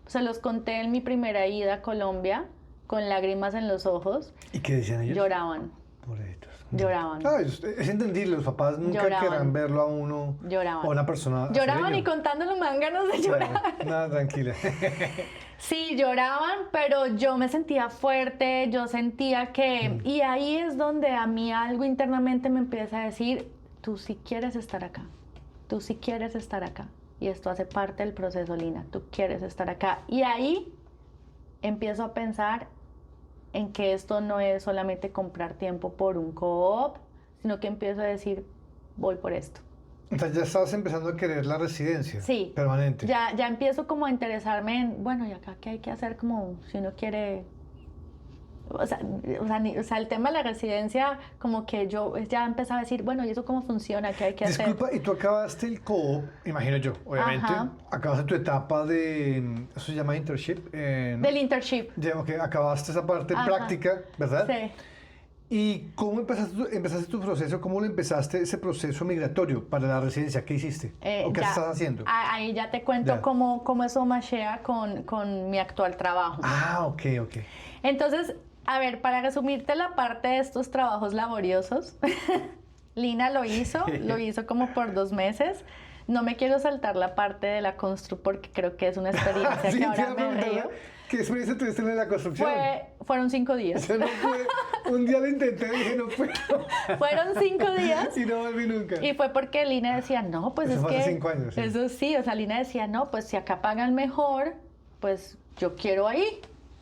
Se los conté en mi primera ida a Colombia, con lágrimas en los ojos, ¿Y qué decían ellos? lloraban, Pobrecitos. lloraban. Ah, es entendible, los papás nunca Lloraban. querrán verlo a uno Lloraban. o a una persona. Lloraban hacer y ello. contándolo me dan ganas de llorar. Bueno, nada, tranquila. Sí, lloraban, pero yo me sentía fuerte, yo sentía que... Y ahí es donde a mí algo internamente me empieza a decir, tú sí quieres estar acá, tú sí quieres estar acá. Y esto hace parte del proceso, Lina, tú quieres estar acá. Y ahí empiezo a pensar en que esto no es solamente comprar tiempo por un co-op, sino que empiezo a decir, voy por esto. Entonces ya estabas empezando a querer la residencia Sí. permanente. Ya empiezo como a interesarme en, bueno, ¿y acá qué hay que hacer como si uno quiere? O sea, el tema de la residencia, como que yo ya empezaba a decir, bueno, ¿y eso cómo funciona? ¿Qué hay que hacer? Disculpa, y tú acabaste el co-op, imagino yo, obviamente. Ajá. Acabaste tu etapa de, eso se llama internship. Del internship. Digamos que acabaste esa parte Ajá. práctica, ¿verdad? Sí. ¿Y cómo empezaste tu proceso? ¿Cómo lo empezaste ese proceso migratorio para la residencia? ¿Qué hiciste? ¿O qué Ya, estás haciendo? Ahí ya te cuento Ya. cómo eso machea con mi actual trabajo. Ah, ok. Entonces, a ver, para resumirte la parte de estos trabajos laboriosos, Lina lo hizo como por 2 meses. No me quiero saltar la parte de la constru porque creo que es una experiencia Sí, que te ahora iba a me preguntar, río. ¿qué experiencia tuviste en la construcción? Fueron 5 días. Yo no pude. Un día lo intenté y dije, no puedo. Fueron 5 días. Y no volví nunca. Y fue porque Lina decía, no, pues Eso es fue que... hace 5 años, sí. Eso sí, o sea, Lina decía, no, pues si acá pagan mejor, pues yo quiero ahí,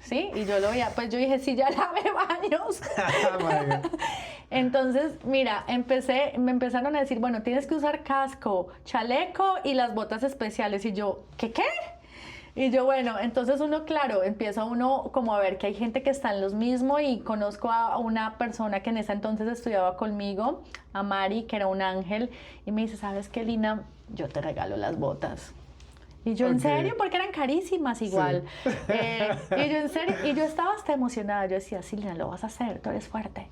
¿sí? Y yo lo veía, pues yo dije, sí, ya lavé baños. Ah, my God. Entonces, mira, me empezaron a decir, bueno, tienes que usar casco, chaleco y las botas especiales. Y yo, ¿qué? Y yo, bueno, entonces empieza uno como a ver que hay gente que está en los mismos y conozco a una persona que en ese entonces estudiaba conmigo, a Mari, que era un ángel, y me dice, ¿sabes qué, Lina? Yo te regalo las botas. Y yo, ¿en Ok. serio? Porque eran carísimas igual. Sí. Y yo, ¿en serio? Y yo estaba hasta emocionada. Yo decía, sí, Lina, lo vas a hacer, tú eres fuerte.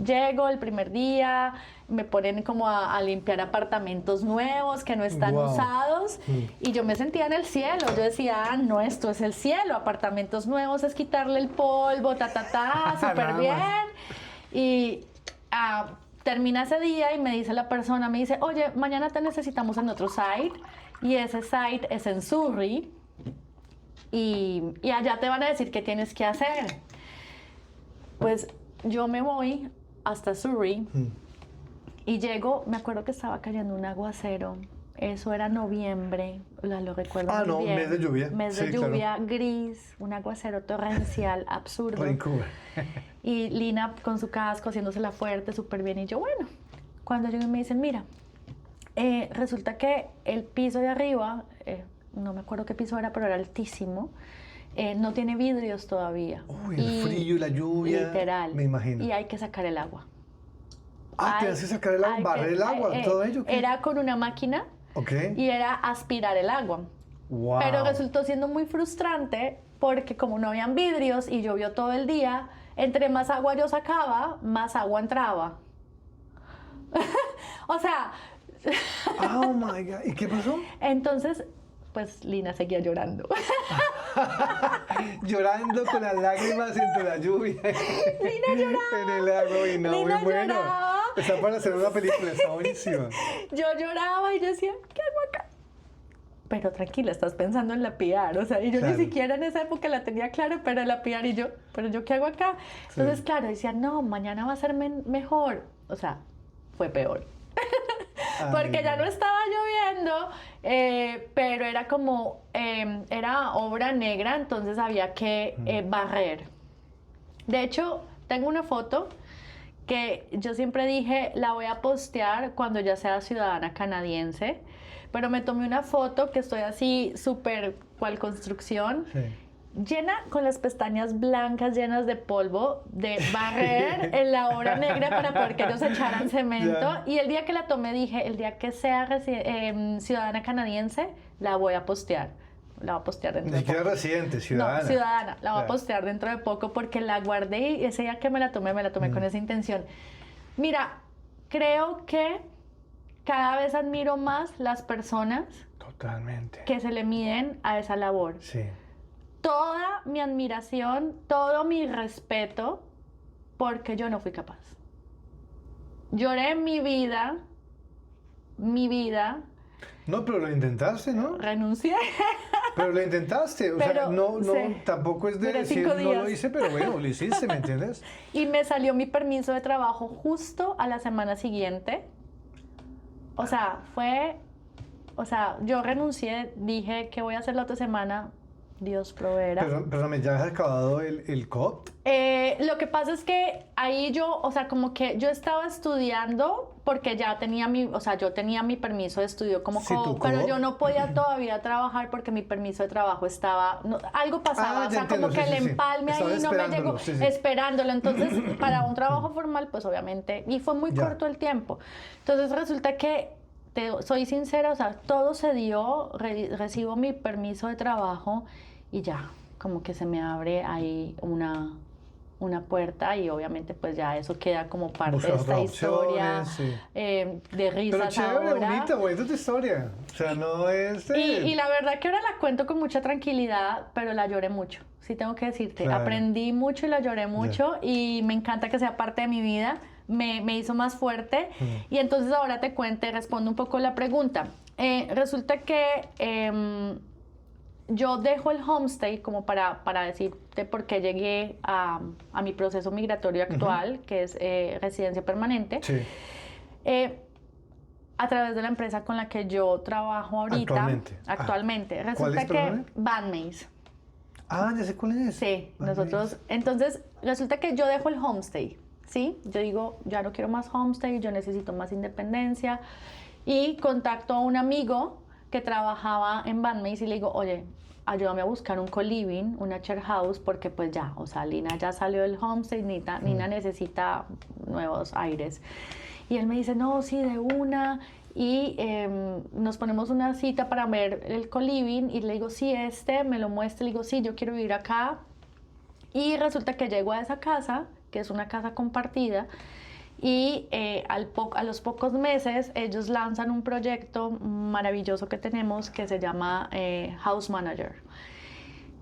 Llego el primer día, me ponen como a limpiar apartamentos nuevos que no están Guau. usados y yo me sentía en el cielo. Yo decía, no, esto es el cielo, apartamentos nuevos es quitarle el polvo, súper Nada bien. más. Y termina ese día y me dice la persona, me dice, oye, mañana te necesitamos en otro site y ese site es en Surrey y allá te van a decir qué tienes que hacer. Pues yo me voy hasta Surrey y llego, me acuerdo que estaba cayendo un aguacero, eso era noviembre, lo recuerdo Ah, muy no, bien. mes de lluvia. Mes de Sí, claro. lluvia, gris, un aguacero torrencial, absurdo. Vancouver. Y Lina con su casco, haciéndosela fuerte, súper bien. Y yo, bueno, cuando llego y me dicen, mira, resulta que el piso de arriba, no me acuerdo qué piso era, pero era altísimo, no tiene vidrios todavía. Uy, el frío y la lluvia. Literal. Me imagino. Y hay que sacar el agua. Ah, Hay- tienes que sacar el agua, hay barrer que- el agua, todo ello. ¿Qué? Era con una máquina Ok. y era aspirar el agua. Wow. Pero resultó siendo muy frustrante porque como no habían vidrios y llovió todo el día, entre más agua yo sacaba, más agua entraba. O sea, Oh my God. ¿Y qué pasó? entonces, pues Lina seguía llorando. Llorando con las lágrimas entre la lluvia. Lina lloraba. En el lago. Y no, Lina muy bueno. lloraba. Está para hacer una película, está buenísima. Yo lloraba y yo decía, ¿qué hago acá? Pero tranquila, estás pensando en la PR, o sea, y yo Claro. ni siquiera en esa época la tenía claro, pero la PR y yo, ¿pero yo qué hago acá? Entonces, Sí. claro, decía, no, mañana va a ser mejor. O sea, fue peor. Porque Ay, ya no estaba lloviendo, pero era como, era obra negra, entonces había que barrer. De hecho, tengo una foto que yo siempre dije, la voy a postear cuando ya sea ciudadana canadiense, pero me tomé una foto que estoy así súper cual construcción, Sí. llena con las pestañas blancas llenas de polvo, de barrer en la obra negra para poder que ellos echaran cemento. Ya. Y el día que la tomé dije, el día que sea ciudadana canadiense, la voy a postear. La voy a postear dentro Ni de siquiera poco. residente, ciudadana. No, ciudadana. La voy a Ya. postear dentro de poco porque la guardé y ese día que me la tomé con esa intención. Mira, creo que cada vez admiro más las personas Totalmente. que se le miden a esa labor. Sí. Toda mi admiración, todo mi respeto, porque yo no fui capaz. Lloré mi vida, No, pero lo intentaste, ¿no? renuncié. Pero lo intentaste. O sea, Pero, no, sí. tampoco es de Duré decir 5 no lo días. hice, pero bueno, lo hiciste, ¿me entiendes? Y me salió mi permiso de trabajo justo a la semana siguiente. O sea, yo renuncié, dije que voy a hacer la otra semana, Dios proveerá. Perdóname, ¿ya has acabado el COP? Lo que pasa es que ahí yo, o sea, como que yo estaba estudiando porque ya tenía yo tenía mi permiso de estudio como Sí, tu pero co-op. yo no podía todavía trabajar porque mi permiso de trabajo estaba, algo pasaba, Ah, o ya sea, entiendo, como que sí, el sí, sí. empalme Estabas ahí no me esperándolo, llegó, sí, sí. esperándolo, entonces para un trabajo formal, pues obviamente, y fue muy Ya. corto el tiempo. Entonces resulta que, soy sincera, o sea, todo se dio, recibo mi permiso de trabajo y ya, como que se me abre ahí una puerta y obviamente pues ya eso queda como parte de Buscas esta otras historia opciones, sí. de Pero risas chévere, ahora. bonita tu historia. O sea, no es... Y la verdad que ahora la cuento con mucha tranquilidad, pero la lloré mucho, sí tengo que decirte. Claro. Aprendí mucho y la lloré mucho y me encanta que sea parte de mi vida, me hizo más fuerte. Y entonces ahora te respondo un poco la pregunta. Resulta que yo dejo el homestay como para decirte por qué llegué a mi proceso migratorio actual, que es residencia permanente. Sí. A través de la empresa con la que yo trabajo ahorita. Actualmente. ¿Cuál Resulta es, que perdóname? Bandmaze. Ah, ya sé cuál es. Sí, Ah, nosotros. Entonces, resulta que yo dejo el homestay, ¿sí? Yo digo, ya no quiero más homestay, yo necesito más independencia. Y contacto a un amigo que trabajaba en Bandmaze y le digo, oye, ayúdame a buscar un co-living, una share house, porque pues ya, o sea, Lina ya salió del homestay, Nina necesita nuevos aires. Y él me dice, no, sí, de una. Y nos ponemos una cita para ver el co-living y le digo, sí, me lo muestra, le digo, sí, yo quiero vivir acá. Y resulta que llego a esa casa, que es una casa compartida, y a los pocos meses ellos lanzan un proyecto maravilloso que tenemos que se llama House Manager,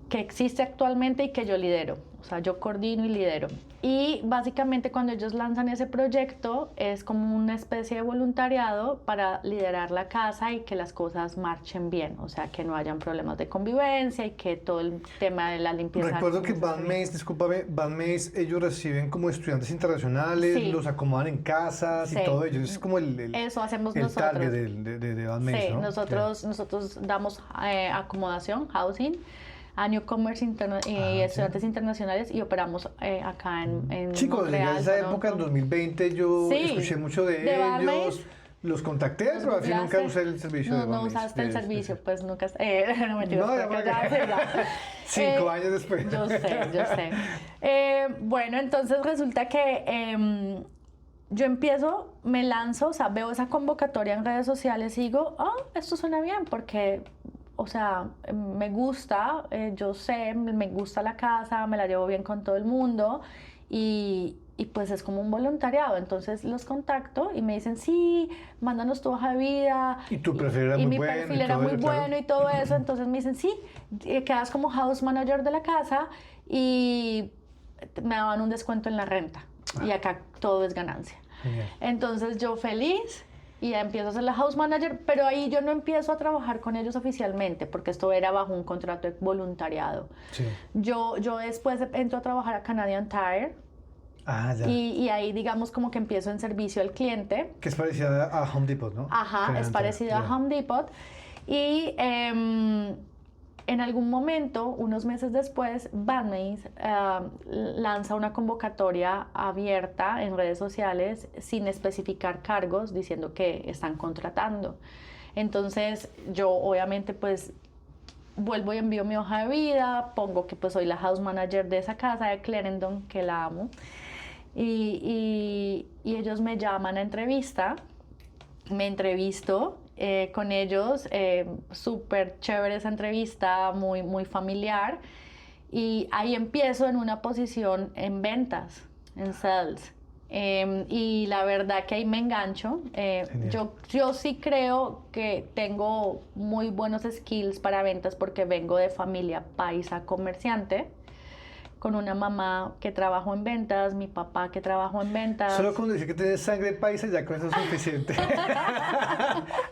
que existe actualmente y que yo lidero, o sea, yo coordino y lidero. Y básicamente cuando ellos lanzan ese proyecto es como una especie de voluntariado para liderar la casa y que las cosas marchen bien, o sea, que no hayan problemas de convivencia y que todo el tema de la limpieza... Recuerdo que Bandmaze, discúlpame, Bandmaze, ellos reciben como estudiantes internacionales, Sí. los acomodan en casas Sí. y todo ello. Es como Eso hacemos el nosotros. target de Bandmaze, Sí, ¿no? nosotros damos acomodación, housing, a newcomers y estudiantes internacionales y operamos acá en Chicos, Montreal, en esa Toronto. época, en 2020, yo Sí. escuché mucho de ¿De ellos. Bandmaze? Los contacté, pero al fin nunca usé el servicio de No Bandmaze. usaste el Sí, servicio, sí, sí. pues nunca... no, mentiras, No, ya porque para qué. ya. 5 años después. Yo sé. Bueno, entonces resulta que yo empiezo, me lanzo, o sea, veo esa convocatoria en redes sociales y digo, esto suena bien, porque o sea, me gusta, yo sé, me gusta la casa, me la llevo bien con todo el mundo y pues es como un voluntariado. Entonces los contacto y me dicen, sí, mándanos tu hoja de vida. Y tu perfil era y muy mi bueno perfil y era todo muy eso, claro. bueno y todo eso. Entonces me dicen, sí, quedas como house manager de la casa y me daban un descuento en la renta. Y acá todo es ganancia. Genial. Entonces yo feliz y ya empiezo a ser la house manager, pero ahí yo no empiezo a trabajar con ellos oficialmente, porque esto era bajo un contrato de voluntariado. Sí. Yo después entro a trabajar a Canadian Tire Ah, ya. y ahí digamos como que empiezo en servicio al cliente. Que es parecida a Home Depot, ¿no? Ajá, es Generalmente, parecido a ya. Home Depot. Y en algún momento, unos meses después, Bandmates lanza una convocatoria abierta en redes sociales sin especificar cargos, diciendo que están contratando. Entonces, yo obviamente pues vuelvo y envío mi hoja de vida, pongo que pues soy la house manager de esa casa de Clarendon, que la amo. Y ellos me llaman a entrevista, me entrevisto con ellos, súper chévere esa entrevista, muy, muy familiar. Y ahí empiezo en una posición en ventas, en sales. Y la verdad que ahí me engancho. Yo sí creo que tengo muy buenos skills para ventas porque vengo de familia paisa comerciante, con una mamá que trabajó en ventas, mi papá que trabajó en ventas. Solo con decir que tienes sangre paisa ya con eso es suficiente.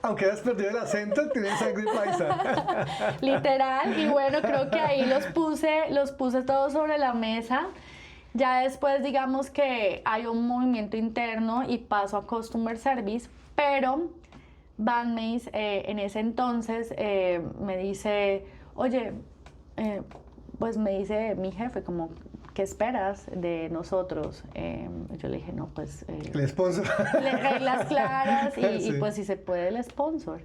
Aunque hayas perdido el acento, tienes sangre paisa. Literal, y bueno, creo que ahí los puse todos sobre la mesa. Ya después digamos que hay un movimiento interno y paso a Customer Service, pero Bandmates en ese entonces me dice, oye, pues me dice mi jefe como, ¿qué esperas de nosotros? Yo le dije, no, pues... El sponsor. reglas claras y Sí. pues si se puede el sponsor.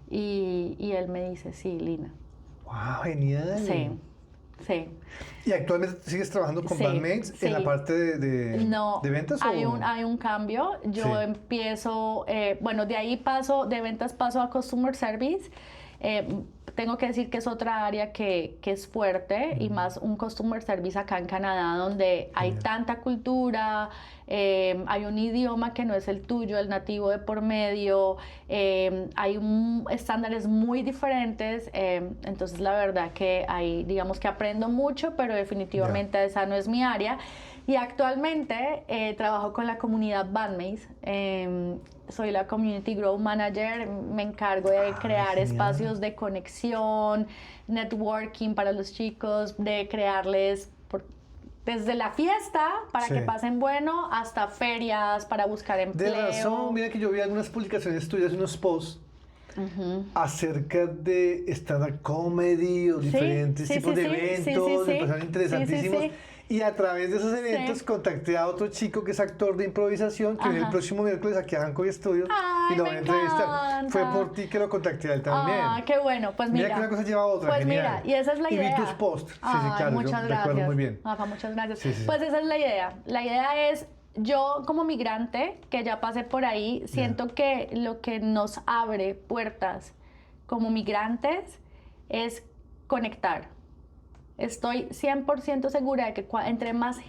Y él me dice, sí, Lina. Wow, genial. Sí, sí. ¿Y actualmente sigues trabajando con Sí, Bandmates sí. en la parte No, de ventas? hay o? un cambio. Yo Sí. empiezo, bueno, de ahí de ventas paso a Customer Service. Tengo que decir que es otra área que es fuerte y más un Customer Service acá en Canadá donde hay tanta cultura, hay un idioma que no es el tuyo, el nativo de por medio, hay estándares muy diferentes, entonces la verdad que ahí digamos que aprendo mucho, pero definitivamente esa no es mi área. Y actualmente trabajo con la comunidad Bandmates. Soy la Community Growth Manager, me encargo de crear genial. espacios de conexión, networking para los chicos, de crearles desde la fiesta para Sí. que pasen bueno hasta ferias para buscar empleo. De razón, mira que yo vi algunas publicaciones tuyas, unos posts acerca de stand-up comedy o Sí, diferentes sí, tipos sí, de sí, eventos, sí, sí, me parecieron interesantísimos. sí, sí. Y a través de esos eventos Sí. contacté a otro chico que es actor de improvisación, que viene el Ajá. próximo miércoles aquí a Hancock Studios Ay, y lo me voy a entrevistar. encanta. Fue por ti que lo contacté a él también. Ah, qué bueno, pues mira. Mira que una cosa lleva a otra, Pues genial. mira, y esa es la idea. Y vi tus posts. Sí, Ay, claro, muchas yo gracias. recuerdo muy bien. Rafa, muchas gracias. Sí, sí. Pues esa es la idea. La idea es, yo como migrante, que ya pasé por ahí, siento que lo que nos abre puertas como migrantes es conectar. Estoy 100% segura de que entre más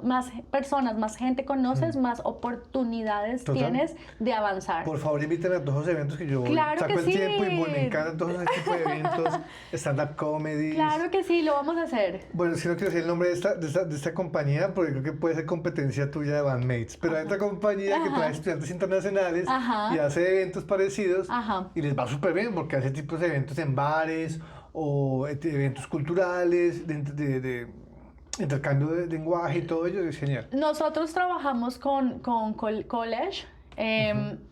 más personas, más gente conoces, más oportunidades Total. tienes de avanzar. Por favor, invítame a todos los eventos que yo Claro saco que el sí. tiempo y bueno, me encantan todos esos tipos de eventos, stand-up comedy. Claro que sí, lo vamos a hacer. Bueno, si no quiero decir el nombre de esta compañía, porque creo que puede ser competencia tuya de Bandmates, pero hay otra compañía que trae estudiantes internacionales Ajá. y hace eventos parecidos Ajá. y les va súper bien porque hace tipos de eventos en bares o eventos culturales, de intercambio de lenguaje y todo ello, es genial. Nosotros trabajamos con college.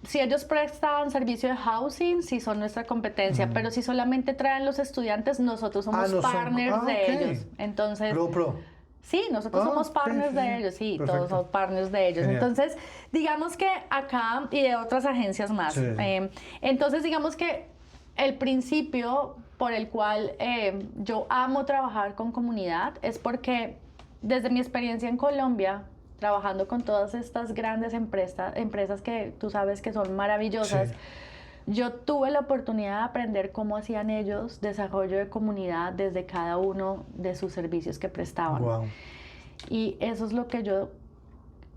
Si ellos prestan servicio de housing, sí son nuestra competencia, pero si solamente traen los estudiantes, nosotros somos no son- partners de ok. ellos. Entonces, Pro. sí, nosotros somos ok, partners sí, de ellos, sí, perfecto. todos somos partners de ellos. Genial. Entonces, digamos que acá y de otras agencias más. Sí. Entonces, digamos que el principio por el cual yo amo trabajar con comunidad es porque desde mi experiencia en Colombia, trabajando con todas estas grandes empresas que tú sabes que son maravillosas, Sí. yo tuve la oportunidad de aprender cómo hacían ellos desarrollo de comunidad desde cada uno de sus servicios que prestaban. Wow. Y eso es lo que yo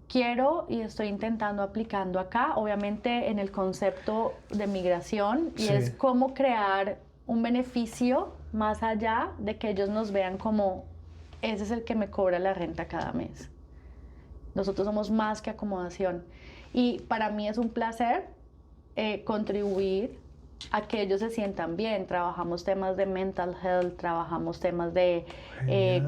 quiero y estoy intentando aplicando acá, obviamente en el concepto de migración, y Sí. es cómo crear un beneficio más allá de que ellos nos vean como ese es el que me cobra la renta cada mes. Nosotros somos más que acomodación. Y para mí es un placer contribuir a que ellos se sientan bien. Trabajamos temas de mental health, trabajamos temas de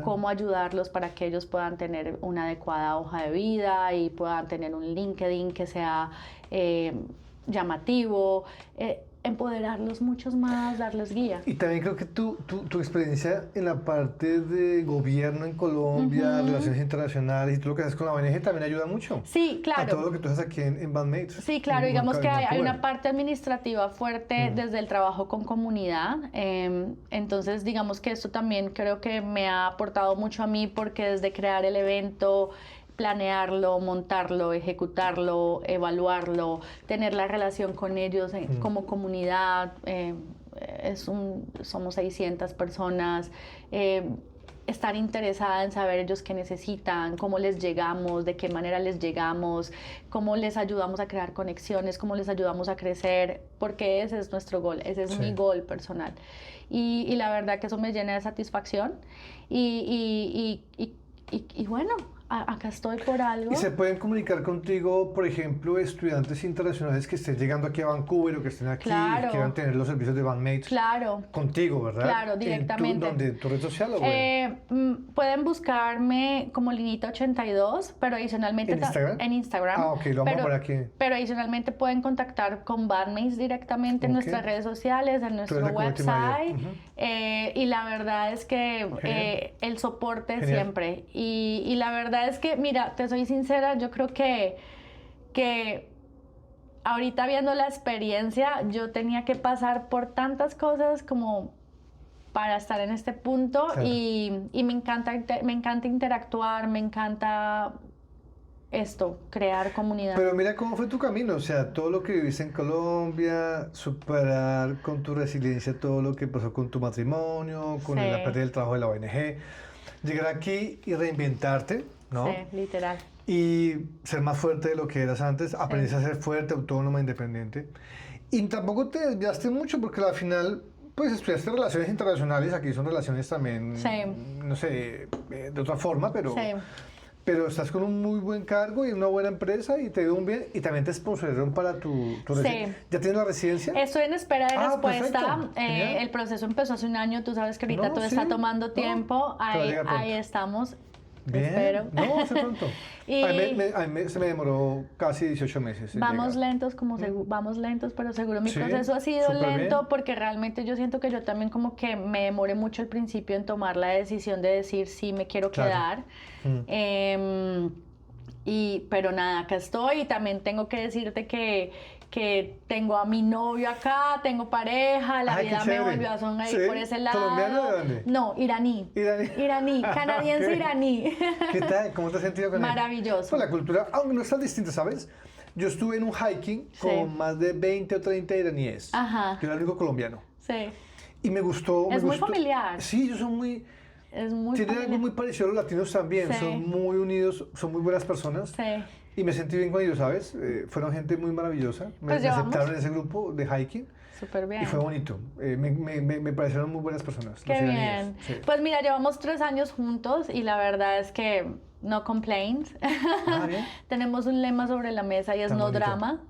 cómo ayudarlos para que ellos puedan tener una adecuada hoja de vida y puedan tener un LinkedIn que sea llamativo, empoderarlos muchos más, darles guía. Y también creo que tu experiencia en la parte de gobierno en Colombia, relaciones internacionales y todo lo que haces con la ONG también ayuda mucho. Sí, claro. A todo lo que tú haces aquí en Bandmates. Sí, claro, en digamos que hay Vancouver. una parte administrativa fuerte desde el trabajo con comunidad, entonces digamos que esto también creo que me ha aportado mucho a mí porque desde crear el evento, planearlo, montarlo, ejecutarlo, evaluarlo, tener la relación con ellos como comunidad, somos 600 personas, estar interesada en saber ellos qué necesitan, cómo les llegamos, de qué manera les llegamos, cómo les ayudamos a crear conexiones, cómo les ayudamos a crecer, porque ese es nuestro gol, ese es mi gol personal. Y la verdad que eso me llena de satisfacción y bueno, acá estoy por algo. ¿Y se pueden comunicar contigo, por ejemplo, estudiantes internacionales que estén llegando aquí a Vancouver o que estén aquí Claro. y quieran tener los servicios de Bandmates? Claro. Contigo, ¿verdad? Claro, directamente. ¿Dónde? ¿Tu red social o pueden buscarme como Linita82, pero adicionalmente... ¿En Instagram? En Instagram. Ah, ok, lo vamos a poner aquí. Pero adicionalmente pueden contactar con Bandmates directamente en Ok. nuestras redes sociales, en nuestro eres la community website. manager. Y la verdad es que Genial. el soporte Genial. siempre. Y la verdad es que, mira, te soy sincera, yo creo que ahorita viendo la experiencia, yo tenía que pasar por tantas cosas como para estar en este punto. Claro. Y me encanta interactuar, me encanta esto, crear comunidad. Pero mira cómo fue tu camino, o sea, todo lo que viviste en Colombia, superar con tu resiliencia todo lo que pasó con tu matrimonio, con Sí. la pérdida del trabajo de la ONG, llegar aquí y reinventarte, ¿no? Sí, literal. Y ser más fuerte de lo que eras antes, aprendiste a ser fuerte, autónoma, independiente. Y tampoco te desviaste mucho porque al final, pues estudiaste relaciones internacionales, aquí son relaciones también, Sí. no sé, de otra forma, pero... Sí. Pero estás con un muy buen cargo y una buena empresa y te dio un bien y también te sponsorizaron para tu residencia. ¿Ya tienes la residencia? Estoy en espera de respuesta. Perfecto. Genial. El proceso empezó hace un año, tú sabes que ahorita No, todo sí. está tomando No, tiempo. te va a llegar pronto. Ahí estamos. Bien. Espero. No, hace pronto. Y- a mí se me demoró casi 18 meses. en Vamos llegar. lentos, vamos lentos, pero seguro mi Sí, proceso ha sido súper lento bien. porque realmente yo siento que yo también como que me demoré mucho al principio en tomar la decisión de decir sí me quiero Claro. quedar. Pero nada, acá estoy y también tengo que decirte que tengo a mi novio acá, tengo pareja, la Ay, qué vida me chévere. volvió a sonreír ¿Sí? por ese lado. ¿Colombiano de dónde? No, iraní. Iraní. Canadiense Ok. iraní. ¿Qué tal? ¿Cómo te has sentido con él? Maravilloso. Pues la cultura, aunque no es tan distinta, ¿sabes? Yo estuve en un hiking Sí. con más de 20 o 30 iraníes. Ajá. Yo era el único colombiano. Sí, Y me gustó. Es me muy gustó. familiar. Sí, ellos son muy... es muy Tienen algo familiar. muy parecido a los latinos también. Sí. Son muy unidos, son muy buenas personas. Sí. Y me sentí bien con ellos, ¿sabes? Fueron gente muy maravillosa. Pues me llevamos- aceptaron en ese grupo de hiking. Súper bien. Y fue bonito. Me parecieron muy buenas personas. Qué los bien. iraníes. Sí. Pues mira, llevamos 3 años juntos y la verdad es que no complaints. Ah, bien. Tenemos un lema sobre la mesa y es Tan no bonito. drama.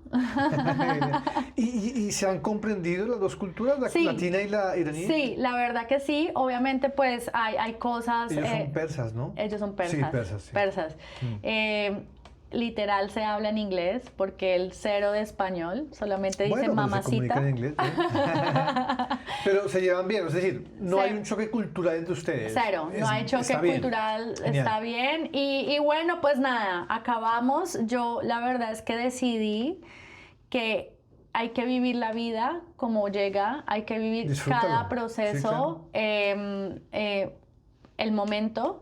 ¿Y se han comprendido las dos culturas, la Sí. latina y la iraní? Sí, la verdad que sí. Obviamente pues hay cosas... Ellos son persas, ¿no? Ellos son persas. Sí, persas. Sí. Persas. Literal se habla en inglés porque el cero de español solamente dice Bueno, pues se mamacita. comunican en inglés. ¿Eh? Pero se llevan bien, es decir, no Sí. hay un choque cultural entre ustedes. Cero, no hay choque está bien. cultural, Genial. está bien. Y bueno, pues nada, acabamos. Yo la verdad es que decidí que hay que vivir la vida como llega, hay que vivir Disfrútalo. cada proceso, el momento.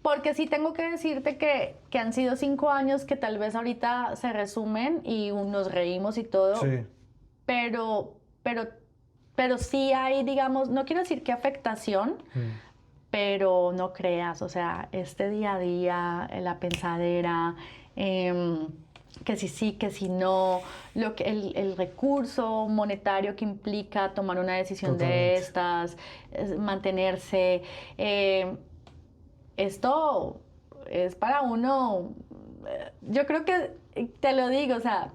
Porque sí tengo que decirte que han sido 5 años que tal vez ahorita se resumen y nos reímos y todo. Sí. pero sí hay, digamos, no quiero decir que afectación, pero no creas, o sea, este día a día, la pensadera, que si sí, que si no, el recurso monetario que implica tomar una decisión de estas, mantenerse, esto es para uno, yo creo que, te lo digo, o sea,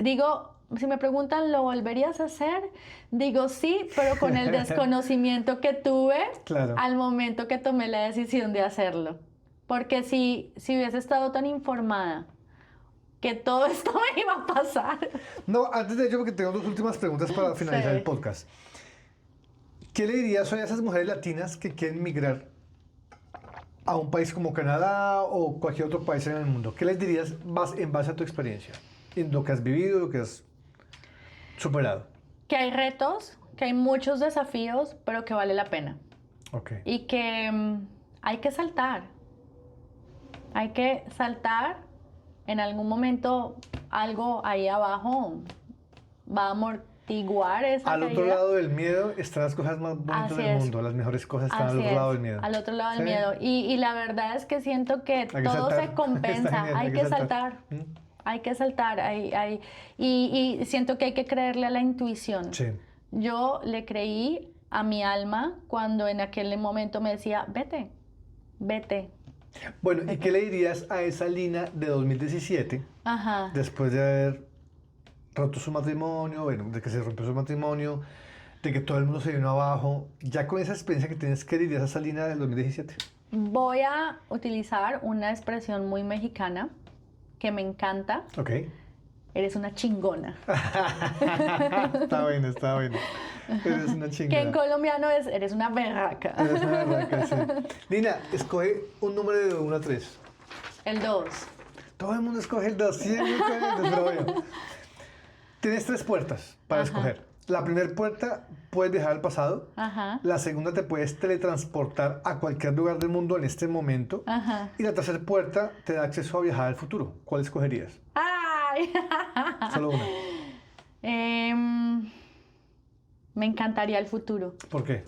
digo, si me preguntan, ¿lo volverías a hacer? Digo sí, pero con el desconocimiento que tuve al momento que tomé la decisión de hacerlo. Porque si hubiese estado tan informada que todo esto me iba a pasar. No, antes de ello, porque tengo dos últimas preguntas para finalizar Sí. el podcast. ¿Qué le dirías hoy a esas mujeres latinas que quieren migrar a un país como Canadá o cualquier otro país en el mundo? ¿Qué les dirías en base a tu experiencia? En lo que has vivido, lo que has superado. Que hay retos, que hay muchos desafíos, pero que vale la pena. Okay. Y que hay que saltar. Hay que saltar. En algún momento algo ahí abajo va a amortiguar esa Al otro caída. lado del miedo están las cosas más bonitas Así del es. mundo. Las mejores cosas están Así al otro es, lado del miedo. al otro lado del ¿Sí? miedo. Y la verdad es que siento que que todo saltar. se compensa. Está genial, Hay que saltar. Hay que saltar. Y siento que hay que creerle a la intuición. Sí. Yo le creí a mi alma cuando en aquel momento me decía, vete, vete. Bueno, ¿y qué le dirías a esa Lina de 2017, Ajá. después de haber roto su matrimonio, bueno, de que se rompió su matrimonio, de que todo el mundo se vino abajo? Ya con esa experiencia que tienes, ¿qué le dirías a esa Lina del 2017? Voy a utilizar una expresión muy mexicana que me encanta. Ok. Eres una chingona. Está bueno, está bueno. Eres una Que en chingada. colombiano es, eres una berraca. Eres una berraca, sí. Lina, escoge un número de 1 a 3. El 2. Todo el mundo escoge el 2, sí, pero bueno. Tienes 3 puertas para Ajá. escoger. La primera puerta puedes viajar al pasado. Ajá. La segunda te puedes teletransportar a cualquier lugar del mundo en este momento. Ajá. Y la tercera puerta te da acceso a viajar al futuro. ¿Cuál escogerías? ¡Ay! Solo una. Me encantaría el futuro. ¿Por qué?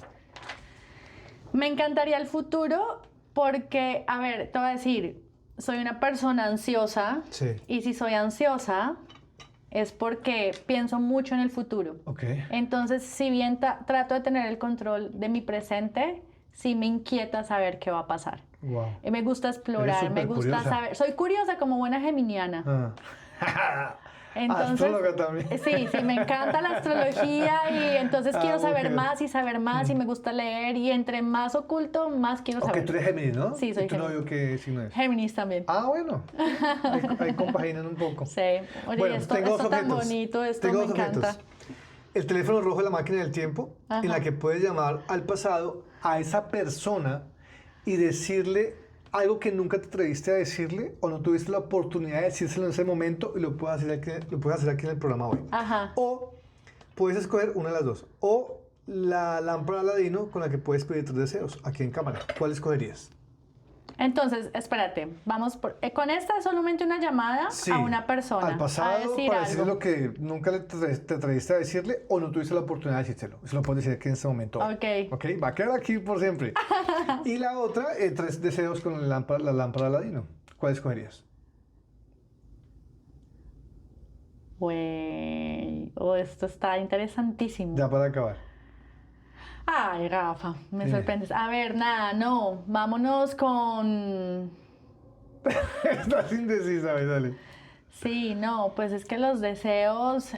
Me encantaría el futuro porque, a ver, te voy a decir, soy una persona ansiosa. Sí. Y si soy ansiosa es porque pienso mucho en el futuro. Ok. Entonces, si bien trato de tener el control de mi presente, sí me inquieta saber qué va a pasar. Wow. Me gusta explorar, me gusta supercuriosa. saber. Soy curiosa como buena geminiana. Ah. Entonces, Astróloga también. Sí, me encanta la astrología y entonces quiero saber ok. más y saber más y me gusta leer y entre más oculto, más quiero Ok, saber. tú eres Géminis, ¿no? Sí, soy ¿Y tu Géminis. novio qué signo es? Géminis también. Ah, bueno. Ahí compaginan un poco. Sí. Oye, Bueno, esto tengo dos tan objetos. bonito, esto Tengo me dos encanta. objetos. El teléfono rojo de la máquina del tiempo, Ajá. en la que puedes llamar al pasado a esa persona y decirle algo que nunca te atreviste a decirle o no tuviste la oportunidad de decírselo en ese momento y lo puedes hacer aquí en el programa hoy. Ajá. O puedes escoger una de las dos. O la lámpara Aladino con la que puedes pedir tus deseos aquí en cámara. ¿Cuál escogerías? Entonces, espérate, vamos con esta es solamente una llamada a una persona. Al pasado, a decir para decirle algo. lo que nunca te atreviste a decirle o no tuviste la oportunidad de decírselo. Eso lo puedes decir aquí en este momento. Ok. Ok, va a quedar aquí por siempre. Y la otra, 3 deseos con la lámpara Aladino. ¿Cuál escogerías? Güey, esto está interesantísimo. Ya para acabar. Ay, Rafa, me Dime. sorprendes. A ver, nada, no, vámonos con... Estás indecisa, ¿ves? Dale. Sí, no, pues es que los deseos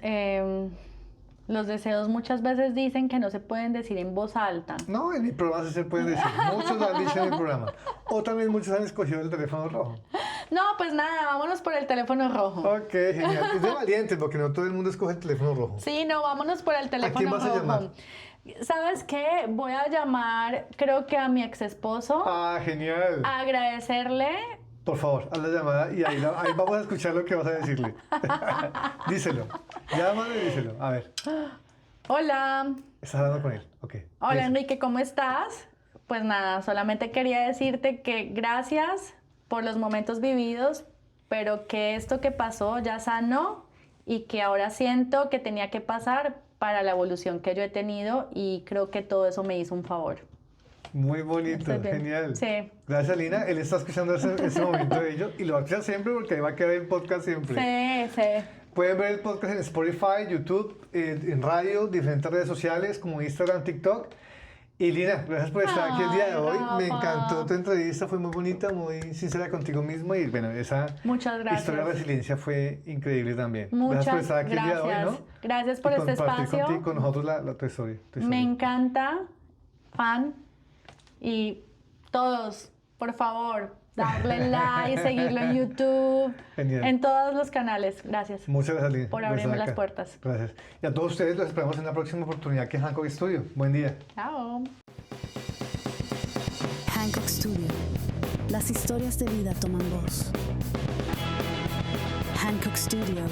muchas veces dicen que no se pueden decir en voz alta. No, en mi programa sí se pueden decir. Muchos lo han dicho en el programa. O también muchos han escogido el teléfono rojo. No, pues nada, vámonos por el teléfono rojo. Ok, genial. Es de valiente porque no todo el mundo escoge el teléfono rojo. Sí, no, vámonos por el teléfono quién vas a rojo. llamar? ¿Sabes qué? Voy a llamar, creo que a mi ex esposo, Ah, genial. a agradecerle. Por favor, haz la llamada y ahí vamos a escuchar lo que vas a decirle. Díselo. Llámale y díselo. A ver, Hola. estás hablando con él. Ok. Hola Eso. Enrique, ¿cómo estás? Pues nada, solamente quería decirte que gracias por los momentos vividos, pero que esto que pasó ya sanó y que ahora siento que tenía que pasar para la evolución que yo he tenido y creo que todo eso me hizo un favor. Muy bonito, Estoy bien. genial. Sí. Gracias, Lina. Él está escuchando ese momento de ello y lo va a escuchar siempre porque ahí va a quedar el podcast siempre. Sí, sí. Pueden ver el podcast en Spotify, YouTube, en radio, diferentes redes sociales como Instagram, TikTok. Y Lina, gracias por estar aquí el día de hoy. Me Rafa. encantó tu entrevista, fue muy bonita, muy sincera contigo mismo y bueno, esa Muchas gracias. historia de resiliencia fue increíble también. Muchas gracias por estar aquí gracias. el día de hoy, ¿no? Gracias por Y este compartir espacio. contigo, con nosotros tu historia. Me encanta, fan, y todos, por favor, darle like, seguirlo en YouTube, Genial. en todos los canales. Gracias Muchas gracias, Lina. por estar abrirme acá. las puertas. Gracias. Y a todos ustedes los esperamos en la próxima oportunidad que es Hancock Studio. Buen día. Chao. Hancock Studio. Las historias de vida toman voz. Hancock Studio.